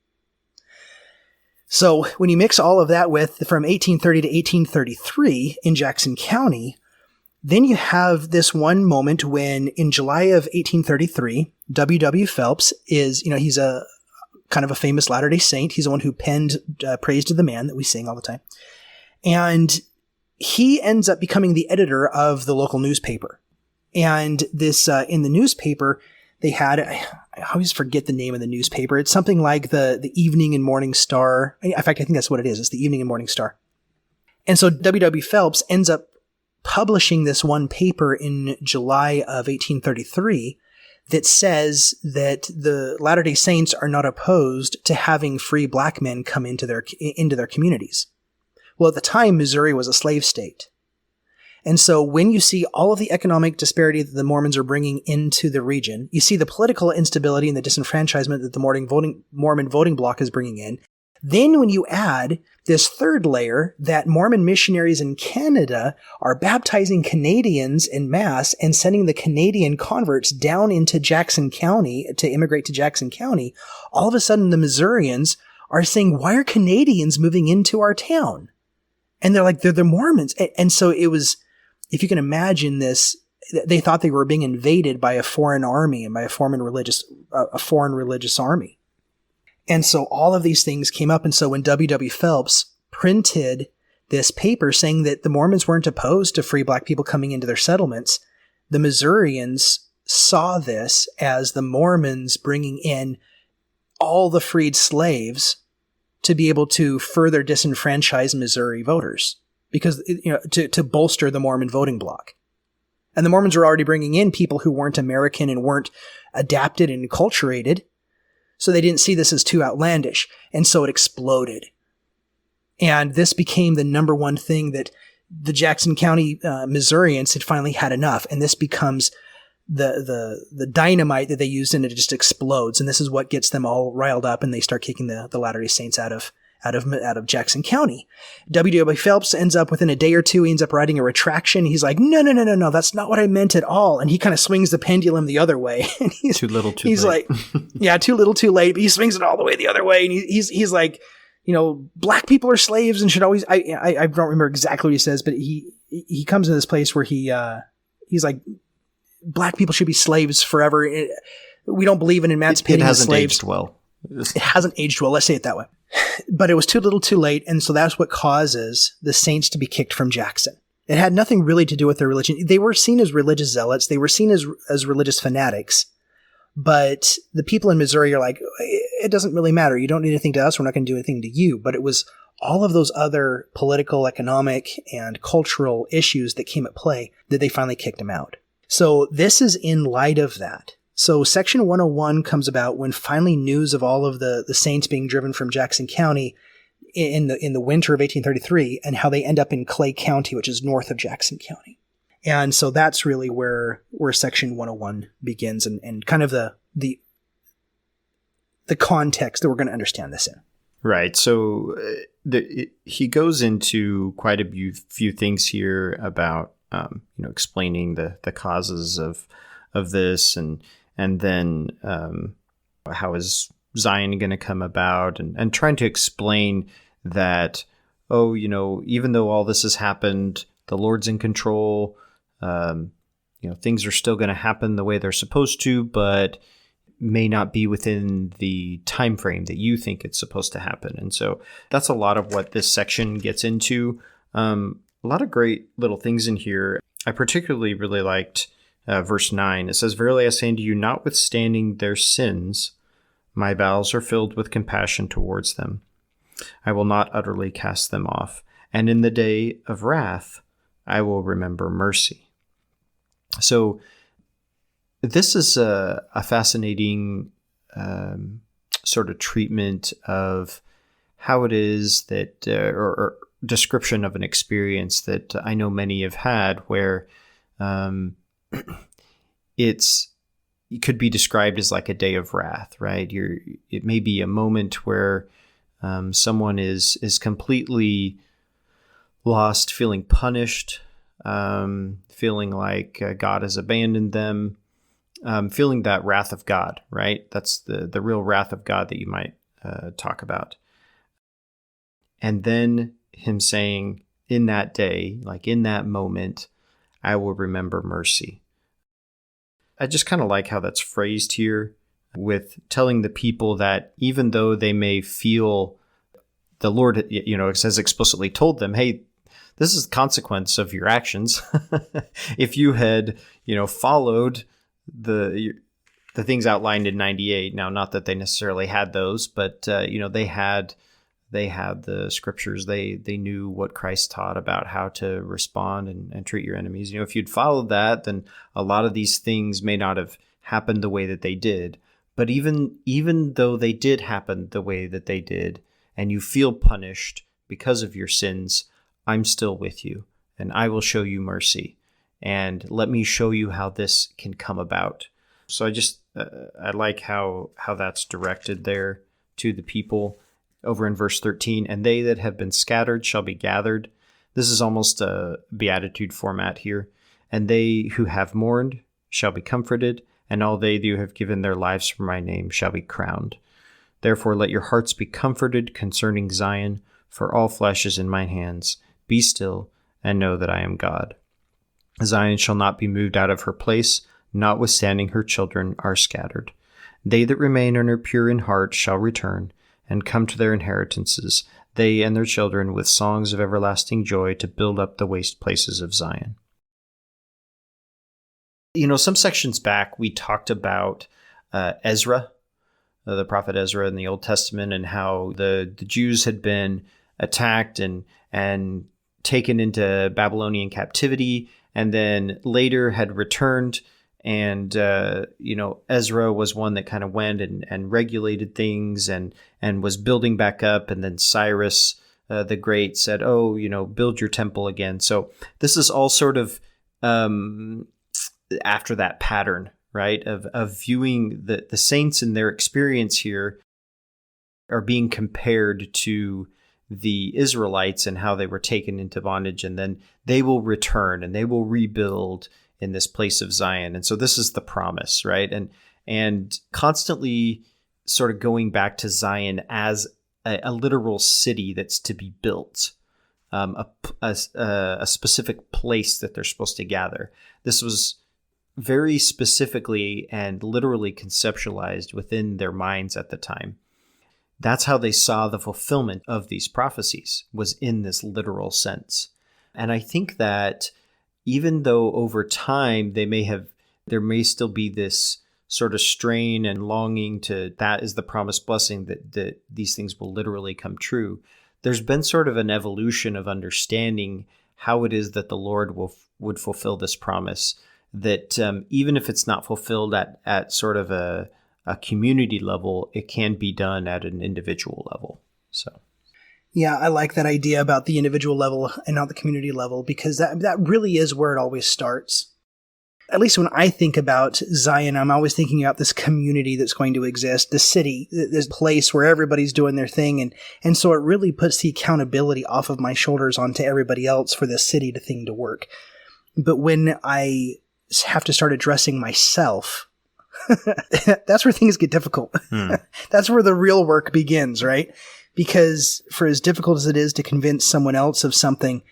So when you mix all of that with from 1830 to 1833 in Jackson County, then you have this one moment when in July of 1833, W.W. Phelps is, he's a kind of a famous Latter-day Saint. He's the one who penned Praise to the Man that we sing all the time. And he ends up becoming the editor of the local newspaper. And this, in the newspaper, they had, I always forget the name of the newspaper. It's something like the Evening and Morning Star. In fact, I think that's what it is. It's the Evening and Morning Star. And so W.W. Phelps ends up publishing this one paper in July of 1833 that says that the Latter-day Saints are not opposed to having free black men come into their communities. Well, at the time, Missouri was a slave state. And so when you see all of the economic disparity that the Mormons are bringing into the region, you see the political instability and the disenfranchisement that the Mormon voting bloc is bringing in. Then when you add this third layer that Mormon missionaries in Canada are baptizing Canadians en masse and sending the Canadian converts down into Jackson County to immigrate to Jackson County, all of a sudden the Missourians are saying, why are Canadians moving into our town? And they're like, they're the Mormons. And so it was, if you can imagine this, they thought they were being invaded by a foreign army and by a foreign religious army. And so all of these things came up. And so when W.W. Phelps printed this paper saying that the Mormons weren't opposed to free black people coming into their settlements, the Missourians saw this as the Mormons bringing in all the freed slaves to be able to further disenfranchise Missouri voters because, to bolster the Mormon voting bloc. And the Mormons were already bringing in people who weren't American and weren't adapted and enculturated. So they didn't see this as too outlandish. And so it exploded. And this became the number one thing that the Jackson County Missourians had finally had enough. And this becomes the dynamite that they used, and it just explodes. And this is what gets them all riled up, and they start kicking the Latter-day Saints out of Jackson County. W.W. Phelps ends up within a day or two, he ends up writing a retraction. He's like, no, that's not what I meant at all. And he kind of swings the pendulum the other way. And he's too little, too late. He's like, yeah, too little, too late. But he swings it all the way the other way. And he's like, black people are slaves and should always, I don't remember exactly what he says, but he comes to this place where he's like, black people should be slaves forever. We don't believe in emancipating the slaves. It hasn't aged well. It hasn't aged well. Let's say it that way. But it was too little, too late. And so that's what causes the Saints to be kicked from Jackson. It had nothing really to do with their religion. They were seen as religious zealots. They were seen as religious fanatics. But the people in Missouri are like, it doesn't really matter. You don't do anything to us. We're not going to do anything to you. But it was all of those other political, economic, and cultural issues that came at play that they finally kicked him out. So this is in light of that. So Section 101 comes about when finally news of all of the Saints being driven from Jackson County in the winter of 1833 and how they end up in Clay County, which is north of Jackson County. And so that's really where Section 101 begins and kind of the context that we're going to understand this in. Right. So he goes into quite a few things here about explaining the causes of this and then how is Zion going to come about and trying to explain that, even though all this has happened, the Lord's in control, things are still going to happen the way they're supposed to, but may not be within the time frame that you think it's supposed to happen. And so that's a lot of what this section gets into. A lot of great little things in here. I particularly really liked verse 9. It says, "Verily I say unto you, notwithstanding their sins, my bowels are filled with compassion towards them. I will not utterly cast them off. And in the day of wrath, I will remember mercy." So this is a fascinating sort of treatment of how it is that, or description of an experience that I know many have had where it could be described as like a day of wrath, right? It may be a moment where someone is completely lost, feeling punished, feeling like God has abandoned them, feeling that wrath of God, right? That's the real wrath of God that you might talk about. And then him saying, in that day, like in that moment, I will remember mercy. I just kind of like how that's phrased here with telling the people that even though they may feel the Lord, it says explicitly told them, hey, this is the consequence of your actions. If you had, followed the things outlined in 98, now not that they necessarily had those, but they had the scriptures. They knew what Christ taught about how to respond and treat your enemies. If you'd followed that, then a lot of these things may not have happened the way that they did. But even though they did happen the way that they did, and you feel punished because of your sins, I'm still with you, and I will show you mercy. And let me show you how this can come about. So I like how that's directed there to the people. Over in verse 13, "And they that have been scattered shall be gathered." This is almost a beatitude format here. "And they who have mourned shall be comforted, and all they who have given their lives for my name shall be crowned. Therefore let your hearts be comforted concerning Zion, for all flesh is in mine hands. Be still, and know that I am God. Zion shall not be moved out of her place, notwithstanding her children are scattered. They that remain and are pure in heart shall return, and come to their inheritances, they and their children, with songs of everlasting joy, to build up the waste places of Zion." Some sections back we talked about Ezra, the prophet Ezra in the Old Testament, and how the Jews had been attacked and taken into Babylonian captivity, and then later had returned. And, Ezra was one that kind of went and regulated things and was building back up. And then Cyrus the Great said, build your temple again. So this is all sort of after that pattern, right, of viewing the saints and their experience here are being compared to the Israelites and how they were taken into bondage, and then they will return and they will rebuild in this place of Zion. And so this is the promise, right? And constantly sort of going back to Zion as a literal city that's to be built, a specific place that they're supposed to gather. This was very specifically and literally conceptualized within their minds at the time. That's how they saw the fulfillment of these prophecies, was in this literal sense. And I think that even though over time there may still be this sort of strain and longing to, that is the promised blessing, that these things will literally come true, there's been sort of an evolution of understanding how it is that the Lord would fulfill this promise, that even if it's not fulfilled at sort of a community level, it can be done at an individual level. So, yeah, I like that idea about the individual level and not the community level, because that really is where it always starts. At least when I think about Zion, I'm always thinking about this community that's going to exist, the city, this place where everybody's doing their thing. And so it really puts the accountability off of my shoulders onto everybody else for the city thing to work. But when I have to start addressing myself, that's where things get difficult. That's where the real work begins, right? Because for as difficult as it is to convince someone else of something,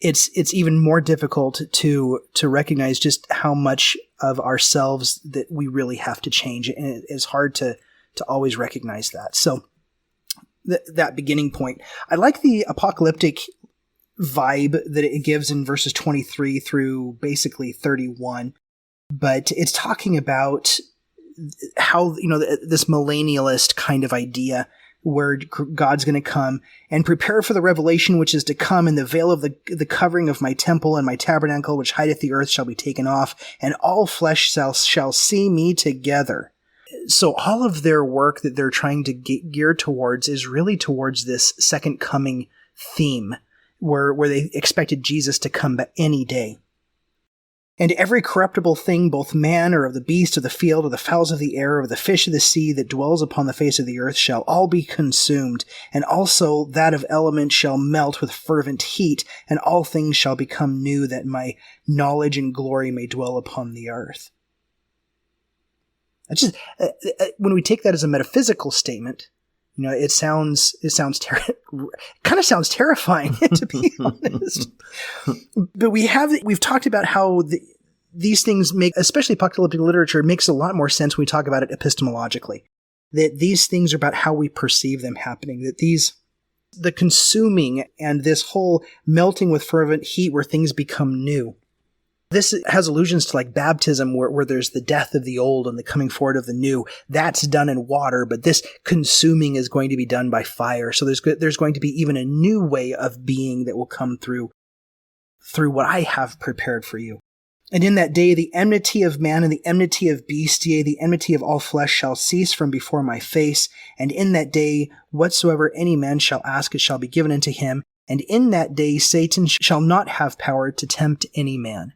it's even more difficult to recognize just how much of ourselves that we really have to change. And it's hard to always recognize that. So that beginning point, I like the apocalyptic vibe that it gives in verses 23 through basically 31. But it's talking about how, this millennialist kind of idea where God's going to come and prepare for the revelation which is to come, and the veil of the covering of my temple and my tabernacle which hideth the earth shall be taken off, and all flesh shall see me together. So all of their work that they're trying to gear towards is really towards this second coming theme, where they expected Jesus to come any day. And every corruptible thing, both man or of the beast of the field or the fowls of the air or the fish of the sea that dwells upon the face of the earth shall all be consumed, and also that of element shall melt with fervent heat, and all things shall become new, that my knowledge and glory may dwell upon the earth. That's just, when we take that as a metaphysical statement, it kind of sounds terrifying, to be honest. But we've talked about how these things make, especially apocalyptic literature, makes a lot more sense when we talk about it epistemologically. That these things are about how we perceive them happening. That the consuming and this whole melting with fervent heat where things become new. This has allusions to like baptism where there's the death of the old and the coming forward of the new. That's done in water, but this consuming is going to be done by fire. So there's going to be even a new way of being that will come through what I have prepared for you. And in that day, the enmity of man and the enmity of beast, yea, the enmity of all flesh shall cease from before my face. And in that day, whatsoever any man shall ask, it shall be given unto him. And in that day, Satan shall not have power to tempt any man.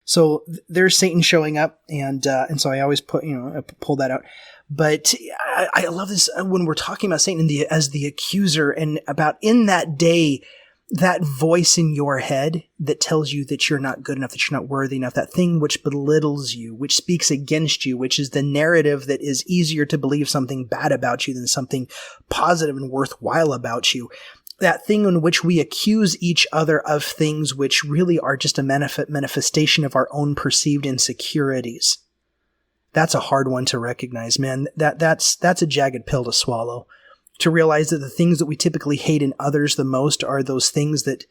So there's Satan showing up, and so I always pull that out. But I love this when we're talking about Satan as the accuser, and about in that day, that voice in your head that tells you that you're not good enough, that you're not worthy enough, that thing which belittles you, which speaks against you, which is the narrative that is easier to believe something bad about you than something positive and worthwhile about you. That thing in which we accuse each other of things which really are just a manifestation of our own perceived insecurities. That's a hard one to recognize, man. That's a jagged pill to swallow. To realize that the things that we typically hate in others the most are those things that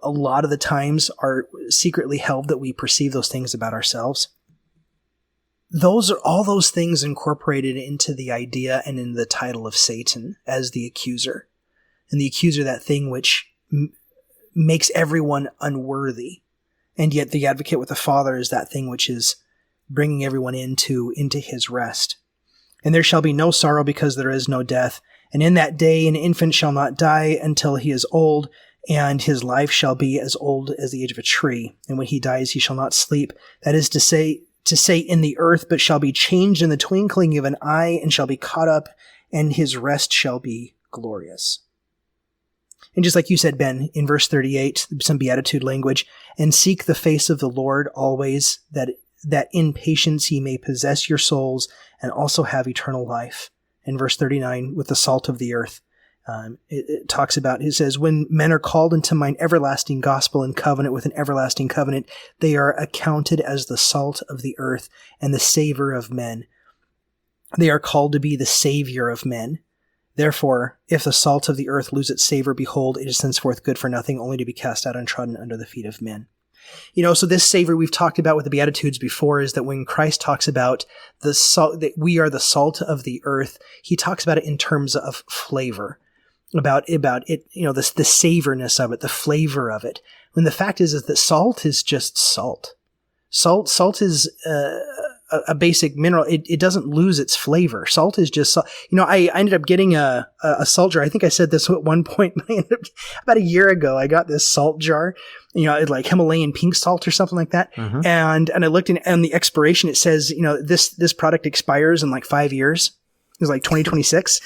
a lot of the times are secretly held, that we perceive those things about ourselves. those are all those things incorporated into the idea and in the title of Satan as the accuser. And the accuser, that thing which makes everyone unworthy. And yet the advocate with the Father is that thing which is bringing everyone into his rest. And there shall be no sorrow because there is no death. And in that day an infant shall not die until he is old, and his life shall be as old as the age of a tree. And when he dies, he shall not sleep. That is to say in the earth, but shall be changed in the twinkling of an eye, and shall be caught up, and his rest shall be glorious. And just like you said, Ben, in verse 38, some beatitude language, and seek the face of the Lord always, that in patience ye may possess your souls and also have eternal life. In verse 39, with the salt of the earth, it talks about, it says, when men are called into mine everlasting gospel and covenant with an everlasting covenant, they are accounted as the salt of the earth and the savor of men. They are called to be the savior of men. Therefore, if the salt of the earth lose its savor, behold, it is henceforth good for nothing, only to be cast out and trodden under the feet of men. So this savor we've talked about with the Beatitudes before is that when Christ talks about the salt, that we are the salt of the earth, he talks about it in terms of flavor, about it, the savoriness of it, the flavor of it. When the fact is that salt is just salt. Salt is a basic mineral. It doesn't lose its flavor. Salt is just salt. I ended up getting a salt jar. I think I said this at one point. About a year ago, I got this salt jar, like Himalayan pink salt or something like that. Mm-hmm. And I looked on the expiration. It says, this product expires in like 5 years. It was like 2026.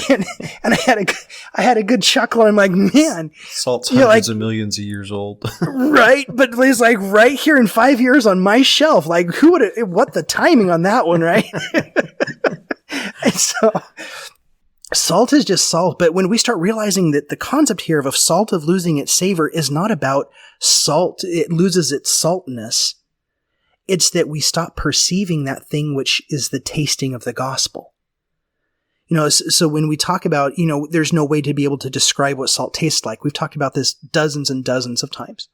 and I had a good chuckle. I'm like, man, salt's hundreds of millions of years old. Right. But it's like right here in 5 years on my shelf. Like what the timing on that one, right? And so salt is just salt. But when we start realizing that the concept here of salt of losing its savor is not about salt, it loses its saltness. It's that we stop perceiving that thing which is the tasting of the gospel. So when we talk about, there's no way to be able to describe what salt tastes like. We've talked about this dozens and dozens of times.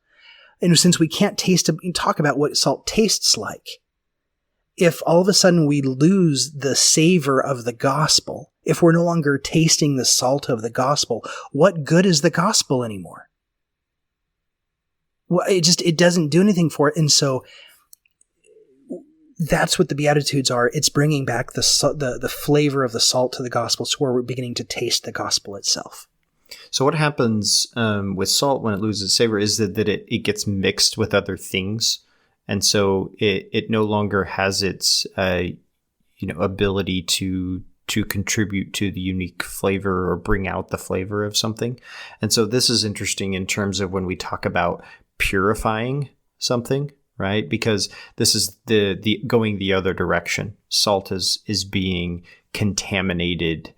And since we can't talk about what salt tastes like, if all of a sudden we lose the savor of the gospel, if we're no longer tasting the salt of the gospel, what good is the gospel anymore? Well, it doesn't do anything for it. And so that's what the Beatitudes are. It's bringing back the flavor of the salt to the gospel, so where we're beginning to taste the gospel itself. So what happens with salt when it loses savor is that it gets mixed with other things. And so it no longer has its ability to contribute to the unique flavor or bring out the flavor of something. And so this is interesting in terms of when we talk about purifying something, right? Because this is the going the other direction. Salt is being contaminated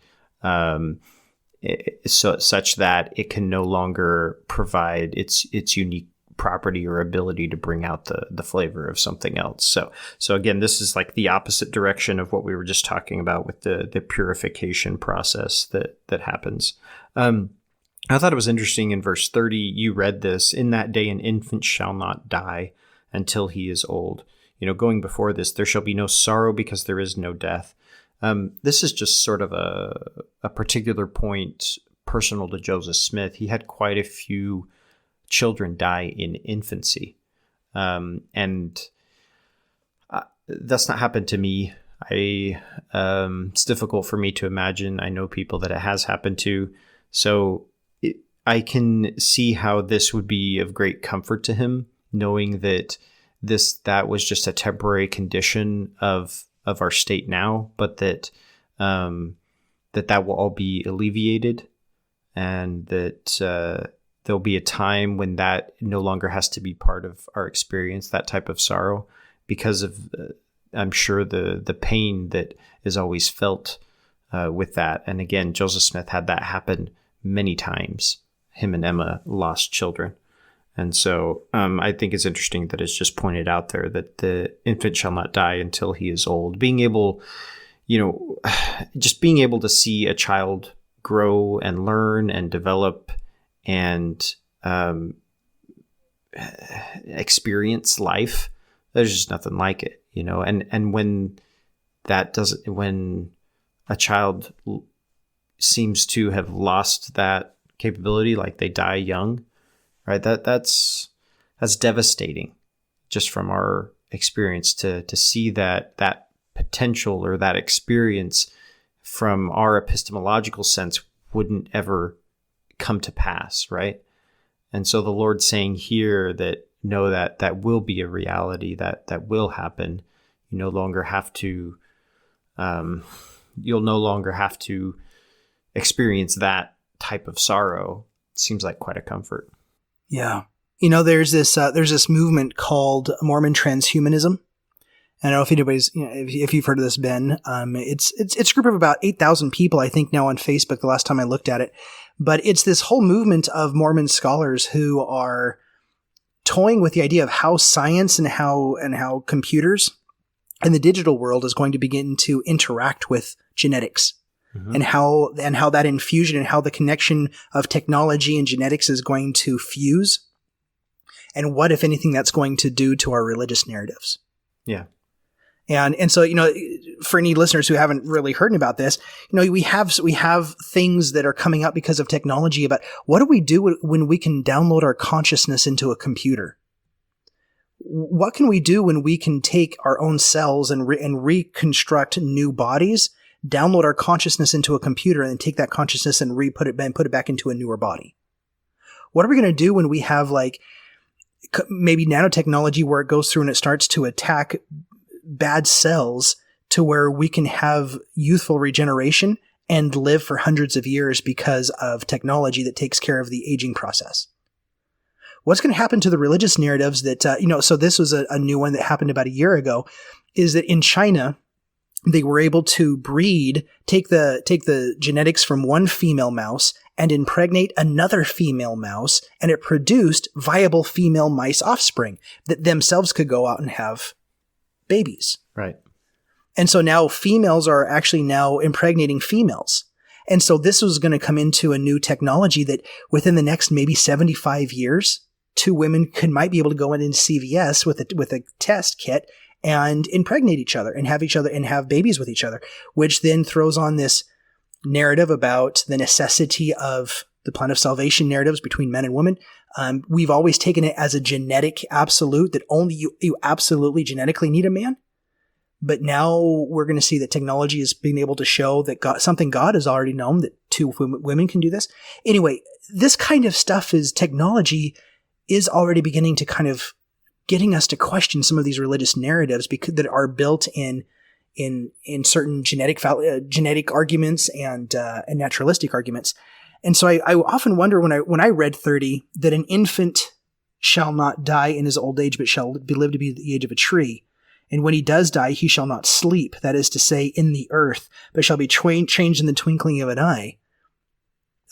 such that it can no longer provide its unique property or ability to bring out the flavor of something else. So again, this is like the opposite direction of what we were just talking about with the purification process that happens. I thought it was interesting in verse 30, you read this, in that day an infant shall not die until he is old. Going before this, there shall be no sorrow because there is no death. This is just sort of a particular point personal to Joseph Smith. He had quite a few children die in infancy. And that's not happened to me. It's difficult for me to imagine. I know people that it has happened to. So I can see how this would be of great comfort to him, knowing that that was just a temporary condition of our state now, but that will all be alleviated, and that there'll be a time when that no longer has to be part of our experience, that type of sorrow, because of I'm sure the pain that is always felt with that. And again, Joseph Smith had that happen many times. Him and Emma lost children. And so I think it's interesting that it's just pointed out there that the infant shall not die until he is old. Being able, just being able to see a child grow and learn and develop and experience life there's just nothing like it, and when when a child seems to have lost that capability, like they die young, right? That's devastating, just from our experience to see that potential or that experience from our epistemological sense wouldn't ever come to pass, right? And so the Lord's saying here that no, that will be a reality, that will happen. You no longer have to, you'll no longer have to experience that type of sorrow. It seems like quite a comfort. Yeah. There's this movement called Mormon Transhumanism. I don't know if anybody's, if you've heard of this, Ben. It's a group of about 8,000 people, I think, now on Facebook, the last time I looked at it. But it's this whole movement of Mormon scholars who are toying with the idea of how science and how computers and the digital world is going to begin to interact with genetics. Mm-hmm. and how that infusion and how the connection of technology and genetics is going to fuse, and what, if anything, that's going to do to our religious narratives. Yeah. And so, for any listeners who haven't really heard about this, we have things that are coming up because of technology about what do we do when we can download our consciousness into a computer? What can we do when we can take our own cells and reconstruct new bodies, download our consciousness into a computer, and then take that consciousness and put it back into a newer body? What are we going to do when we have maybe nanotechnology where it goes through and it starts to attack bad cells to where we can have youthful regeneration and live for hundreds of years because of technology that takes care of the aging process? What's going to happen to the religious narratives that, so this was a new one that happened about a year ago, is that in China, they were able to take the genetics from one female mouse and impregnate another female mouse, and it produced viable female mice offspring that themselves could go out and have babies. Right. And so now females are actually now impregnating females. And so this was going to come into a new technology that within the next maybe 75 years, two women might be able to go into CVS with a test kit and impregnate each other and have babies with each other, which then throws on this narrative about the necessity of the plan of salvation narratives between men and women. We've always taken it as a genetic absolute that only you absolutely genetically need a man. But now we're going to see that technology is being able to show that God has already known that two women can do this. Anyway, this kind of stuff technology is already beginning to kind of getting us to question some of these religious narratives that are built in certain genetic arguments and naturalistic arguments. And so I often wonder when I read 30 that an infant shall not die in his old age, but shall live to be the age of a tree. And when he does die, he shall not sleep, that is to say, in the earth, but shall be changed in the twinkling of an eye.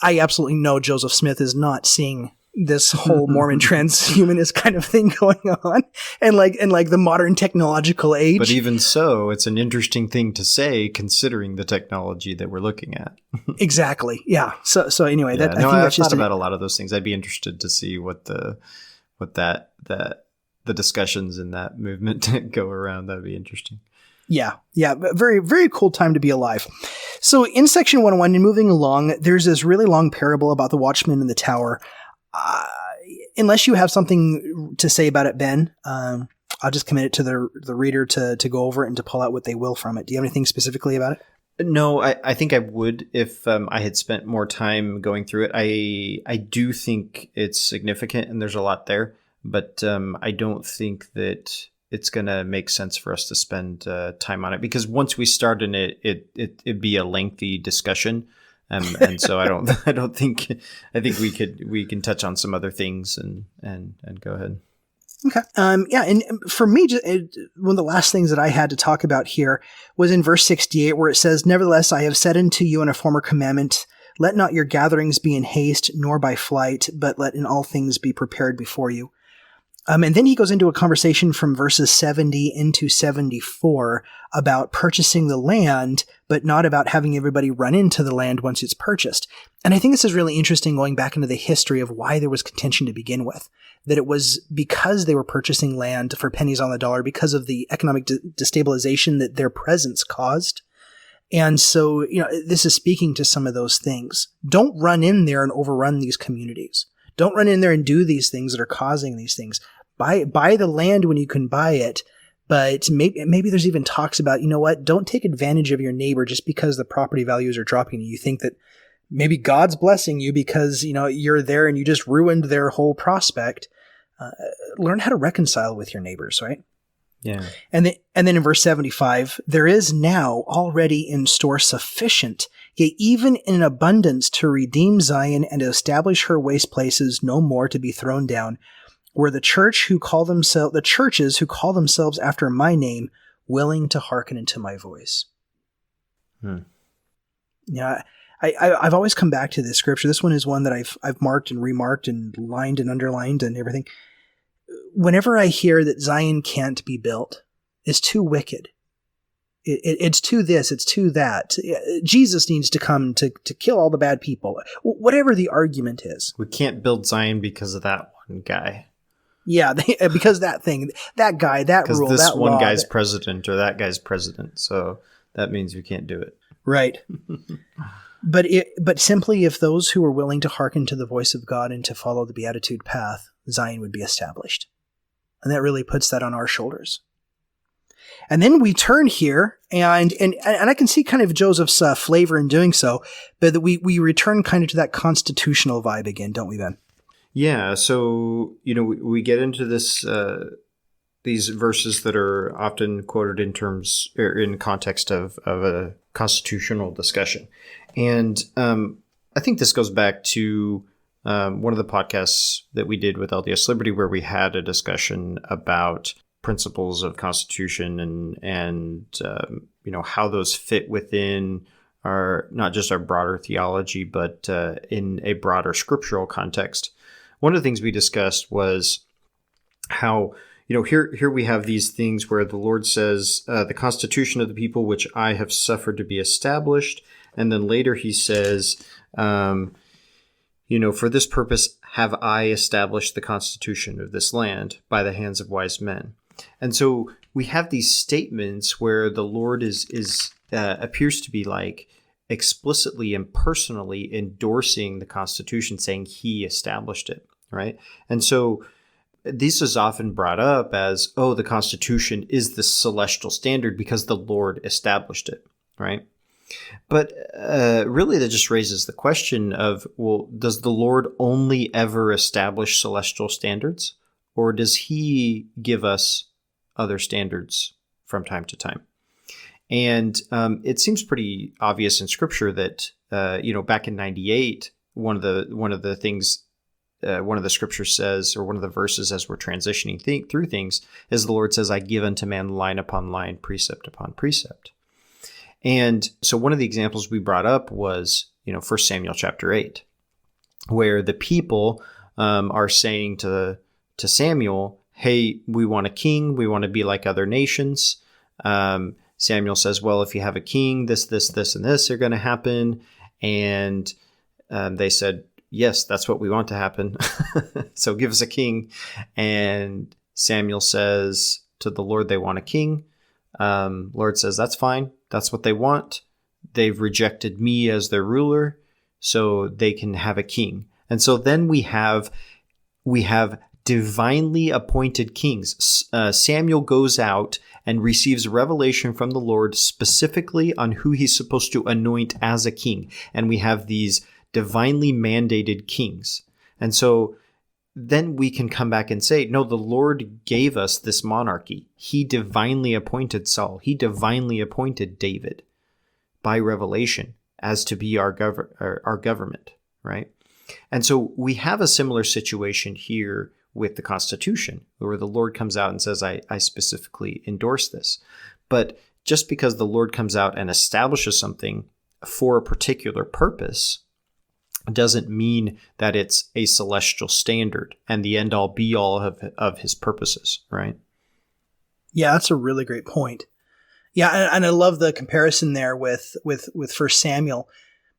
I absolutely know Joseph Smith is not seeing this whole Mormon transhumanist kind of thing going on, and like the modern technological age. But even so, it's an interesting thing to say considering the technology that we're looking at. Exactly. Yeah. So anyway, yeah, I think that's just thought about a lot of those things. I'd be interested to see what the discussions in that movement go around. That'd be interesting. Yeah. Very, very cool time to be alive. So in section 101, and moving along, there's this really long parable about the watchman in the tower. Unless you have something to say about it, Ben, I'll just commit it to the reader to go over it and to pull out what they will from it. Do you have anything specifically about it? No, I think I would if I had spent more time going through it. I do think it's significant and there's a lot there, but I don't think that it's going to make sense for us to spend time on it, because once we start in it'd be a lengthy discussion. And so I think we can touch on some other things and go ahead. Okay. And for me, one of the last things that I had to talk about here was in verse 68, where it says, "Nevertheless, I have said unto you in a former commandment, let not your gatherings be in haste, nor by flight, but let in all things be prepared before you." And then he goes into a conversation from verses 70 into 74 about purchasing the land, but not about having everybody run into the land once it's purchased. And I think this is really interesting, going back into the history of why there was contention to begin with. that it was because they were purchasing land for pennies on the dollar because of the economic destabilization that their presence caused. And so, this is speaking to some of those things. Don't run in there and overrun these communities. Don't run in there and do these things that are causing these things. Buy the land when you can buy it. But maybe there's even talks about, don't take advantage of your neighbor just because the property values are dropping. You think that maybe God's blessing you because, you're there and you just ruined their whole prospect. Learn how to reconcile with your neighbors, right? Yeah. And then in verse 75, there is now already in store sufficient, yea, even in abundance to redeem Zion and to establish her waste places no more to be thrown down, where the churches who call themselves after my name, willing to hearken unto my voice. Yeah. I've always come back to this scripture. This one is one that I've marked and remarked and lined and underlined and everything. Whenever I hear that Zion can't be built, it's too wicked. It's too this, it's too that. Jesus needs to come to kill all the bad people. Whatever the argument is. We can't build Zion because of that one guy. Yeah, because that thing, that guy, that rule, that law. Because this one guy's president or that guy's president. So that means we can't do it. Right. But simply if those who are willing to hearken to the voice of God and to follow the beatitude path, Zion would be established. And that really puts that on our shoulders. And then we turn here, and I can see kind of Joseph's flavor in doing so, but we return kind of to that constitutional vibe again, don't we, Ben? Yeah, so, we get into this these verses that are often quoted in terms or in context of a constitutional discussion. And I think this goes back to one of the podcasts that we did with LDS Liberty, where we had a discussion about principles of constitution and how those fit within our, not just our broader theology, but in a broader scriptural context. One of the things we discussed was how, here we have these things where the Lord says, the constitution of the people which I have suffered to be established. And then later he says, for this purpose have I established the constitution of this land by the hands of wise men. And so we have these statements where the Lord appears to be like explicitly and personally endorsing the Constitution, saying he established it, right? And so this is often brought up as, the Constitution is the celestial standard because the Lord established it, right? But really that just raises the question of, does the Lord only ever establish celestial standards, or does he give us other standards from time to time? And it seems pretty obvious in Scripture that back in 98, one of the things one of the scriptures says, or one of the verses as we're transitioning through things, is the Lord says, "I give unto man line upon line, precept upon precept." And so one of the examples we brought up was 1 Samuel chapter 8, where the people are saying to Samuel, "Hey, we want a king. We want to be like other nations." Samuel says, "Well, if you have a king, this, and this are going to happen." And they said, "Yes, that's what we want to happen. So give us a king." And Samuel says to the Lord, they want a king. Lord says, "That's fine. That's what they want. They've rejected me as their ruler, so they can have a king." And so then we have divinely appointed kings. Samuel goes out and receives revelation from the Lord specifically on who he's supposed to anoint as a king. And we have these divinely mandated kings. And so then we can come back and say, no, the Lord gave us this monarchy. He divinely appointed Saul. He divinely appointed David by revelation as to be our government, right? And so we have a similar situation here with the Constitution, where the Lord comes out and says, I specifically endorse this. But just because the Lord comes out and establishes something for a particular purpose doesn't mean that it's a celestial standard and the end all be all of his purposes, right? Yeah, that's a really great point. Yeah, and I love the comparison there with 1 Samuel,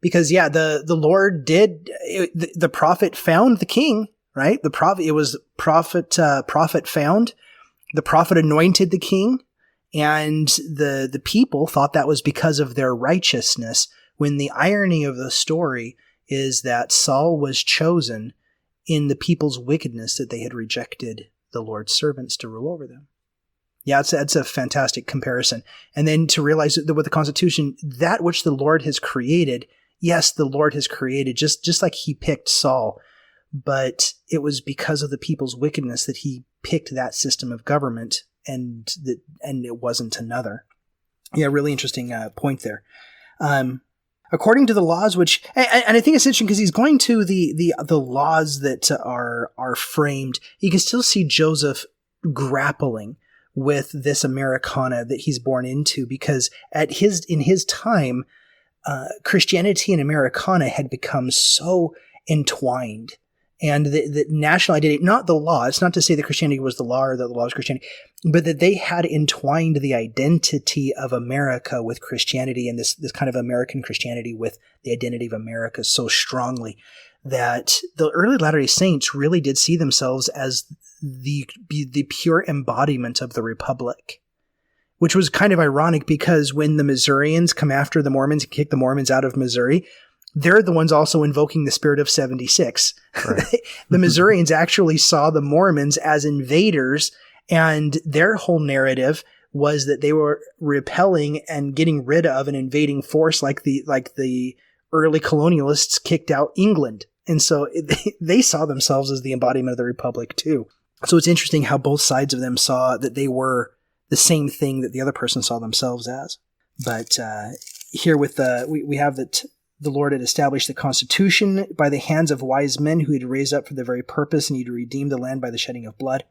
because the Lord the prophet found the king right? It was prophet found. The prophet anointed the king, and the people thought that was because of their righteousness, when the irony of the story is that Saul was chosen in the people's wickedness, that they had rejected the Lord's servants to rule over them. Yeah, it's a fantastic comparison. And then to realize that with the Constitution, that which the Lord has created, yes, the Lord has created, just like he picked Saul, but it was because of the people's wickedness that he picked that system of government, and it wasn't another. Yeah, really interesting point there. According to the laws, which, and I think it's interesting because he's going to the laws that are framed. You can still see Joseph grappling with this Americana that he's born into, because in his time, Christianity and Americana had become so entwined. And the national identity, not the law, it's not to say that Christianity was the law or that the law was Christianity, but that they had entwined the identity of America with Christianity, and this kind of American Christianity with the identity of America so strongly that the early Latter-day Saints really did see themselves as the pure embodiment of the Republic, which was kind of ironic because when the Missourians come after the Mormons and kick the Mormons out of Missouri, they're the ones also invoking the spirit of 76. Right. The Missourians actually saw the Mormons as invaders, and their whole narrative was that they were repelling and getting rid of an invading force like the early colonialists kicked out England. And so they saw themselves as the embodiment of the Republic too. So it's interesting how both sides of them saw that they were the same thing that the other person saw themselves as. But here with we have that the Lord had established the Constitution by the hands of wise men who he had raised up for the very purpose, and he had redeemed the land by the shedding of blood.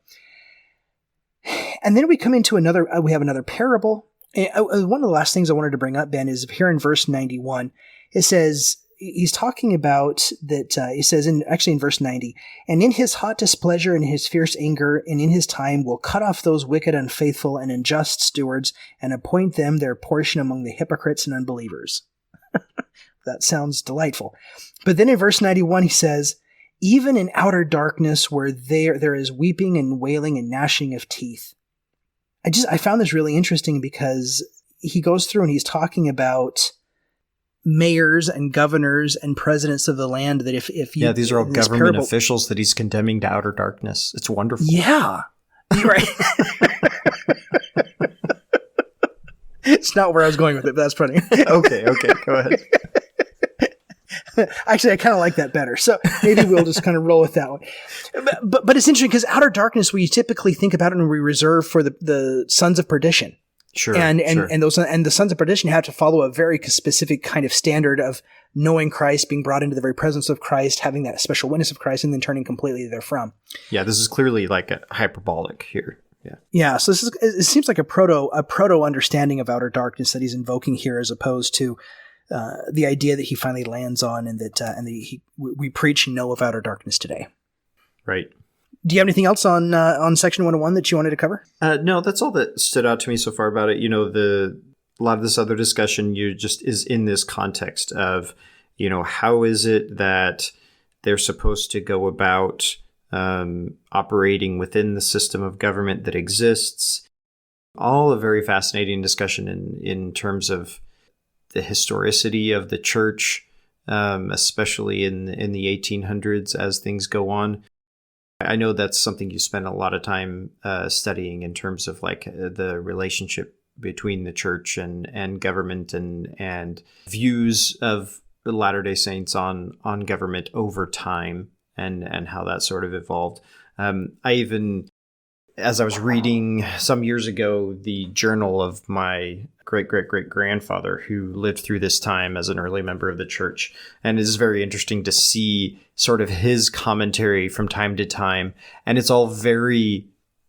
And then we come into we have another parable. One of the last things I wanted to bring up, Ben, is here in verse 91. It says, he's talking about that, he says actually in verse 90, and in his hot displeasure and his fierce anger and in his time will cut off those wicked, unfaithful, and unjust stewards and appoint them their portion among the hypocrites and unbelievers. That sounds delightful. But then in verse 91, he says, even in outer darkness where there is weeping and wailing and gnashing of teeth. I found this really interesting because he goes through and he's talking about mayors and governors and presidents of the land that if you... Yeah, these are all government officials that he's condemning to outer darkness. It's wonderful. Yeah. Right. It's not where I was going with it, but that's funny. Okay, go ahead. Actually, I kind of like that better. So maybe we'll just kind of roll with that one. But it's interesting because outer darkness, we typically think about it and we reserve for the sons of perdition. Sure. And the sons of perdition have to follow a very specific kind of standard of knowing Christ, being brought into the very presence of Christ, having that special witness of Christ, and then turning completely therefrom. Yeah, this is clearly like a hyperbolic here. Yeah. Yeah. So it seems like a proto understanding of outer darkness that he's invoking here, as opposed to the idea that he finally lands on, and that we preach and know of outer darkness today. Right. Do you have anything else on section 101 that you wanted to cover? No, that's all that stood out to me so far about it. You know, a lot of this other discussion is in this context of, you know, how is it that they're supposed to go about operating within the system of government that exists. All a very fascinating discussion in terms of the historicity of the church, especially in the 1800s as things go on. I know that's something you spend a lot of time studying in terms of like the relationship between the church and government and views of the Latter-day Saints on government over time and how that sort of evolved. I even, as I was reading some years ago, the journal of my great-great-great-grandfather who lived through this time as an early member of the church. And it is very interesting to see sort of his commentary from time to time. And it's all very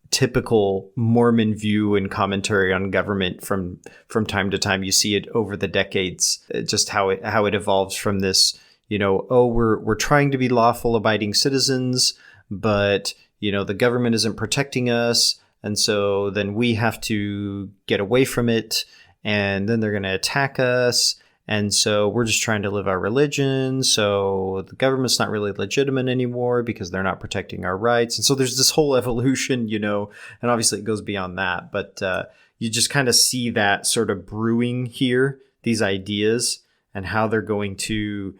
typical Mormon view and commentary on government from time to time. You see it over the decades, just how it evolves from this, you know, we're trying to be lawful abiding citizens, but, you know, the government isn't protecting us. And so then we have to get away from it. And then they're going to attack us. And so we're just trying to live our religion. So the government's not really legitimate anymore because they're not protecting our rights. And so there's this whole evolution, and obviously it goes beyond that. But you just kind of see that sort of brewing here, these ideas and how they're going to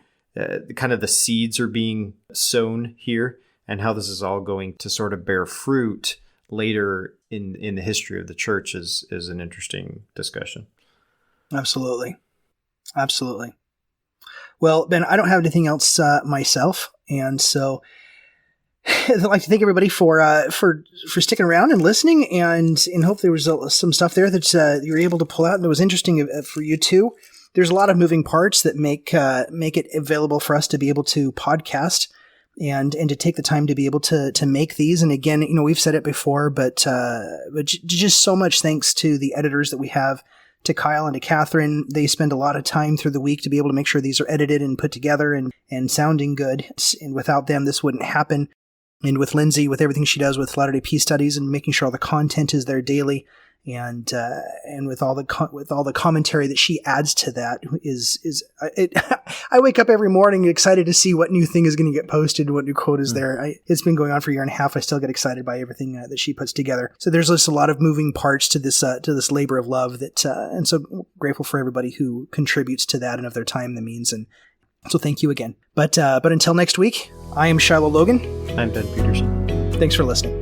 kind of the seeds are being sown here and how this is all going to sort of bear fruit later in the history of the church is an interesting discussion. Absolutely. Absolutely. Well, Ben, I don't have anything else myself. And so I'd like to thank everybody for sticking around and listening. And hope there was some stuff there that you were able to pull out and that was interesting for you too. There's a lot of moving parts that make it available for us to be able to podcast and to take the time to be able to make these. And again, we've said it before, but just so much thanks to the editors that we have, to Kyle and to Catherine. They spend a lot of time through the week to be able to make sure these are edited and put together and sounding good. And without them, this wouldn't happen. And with Lindsay, with everything she does with Latter-day Peace studies and making sure all the content is there daily, and with all the commentary that she adds to that I wake up every morning excited to see what new thing is going to get posted, what new quote is there. It's been going on for a year and a half. I still get excited by everything that she puts together. So there's just a lot of moving parts to this labor of love and so grateful for everybody who contributes to that and of their time, the means, and so thank you again. But until next week, I am Shiloh Logan. I'm Ben Peterson. Thanks for listening.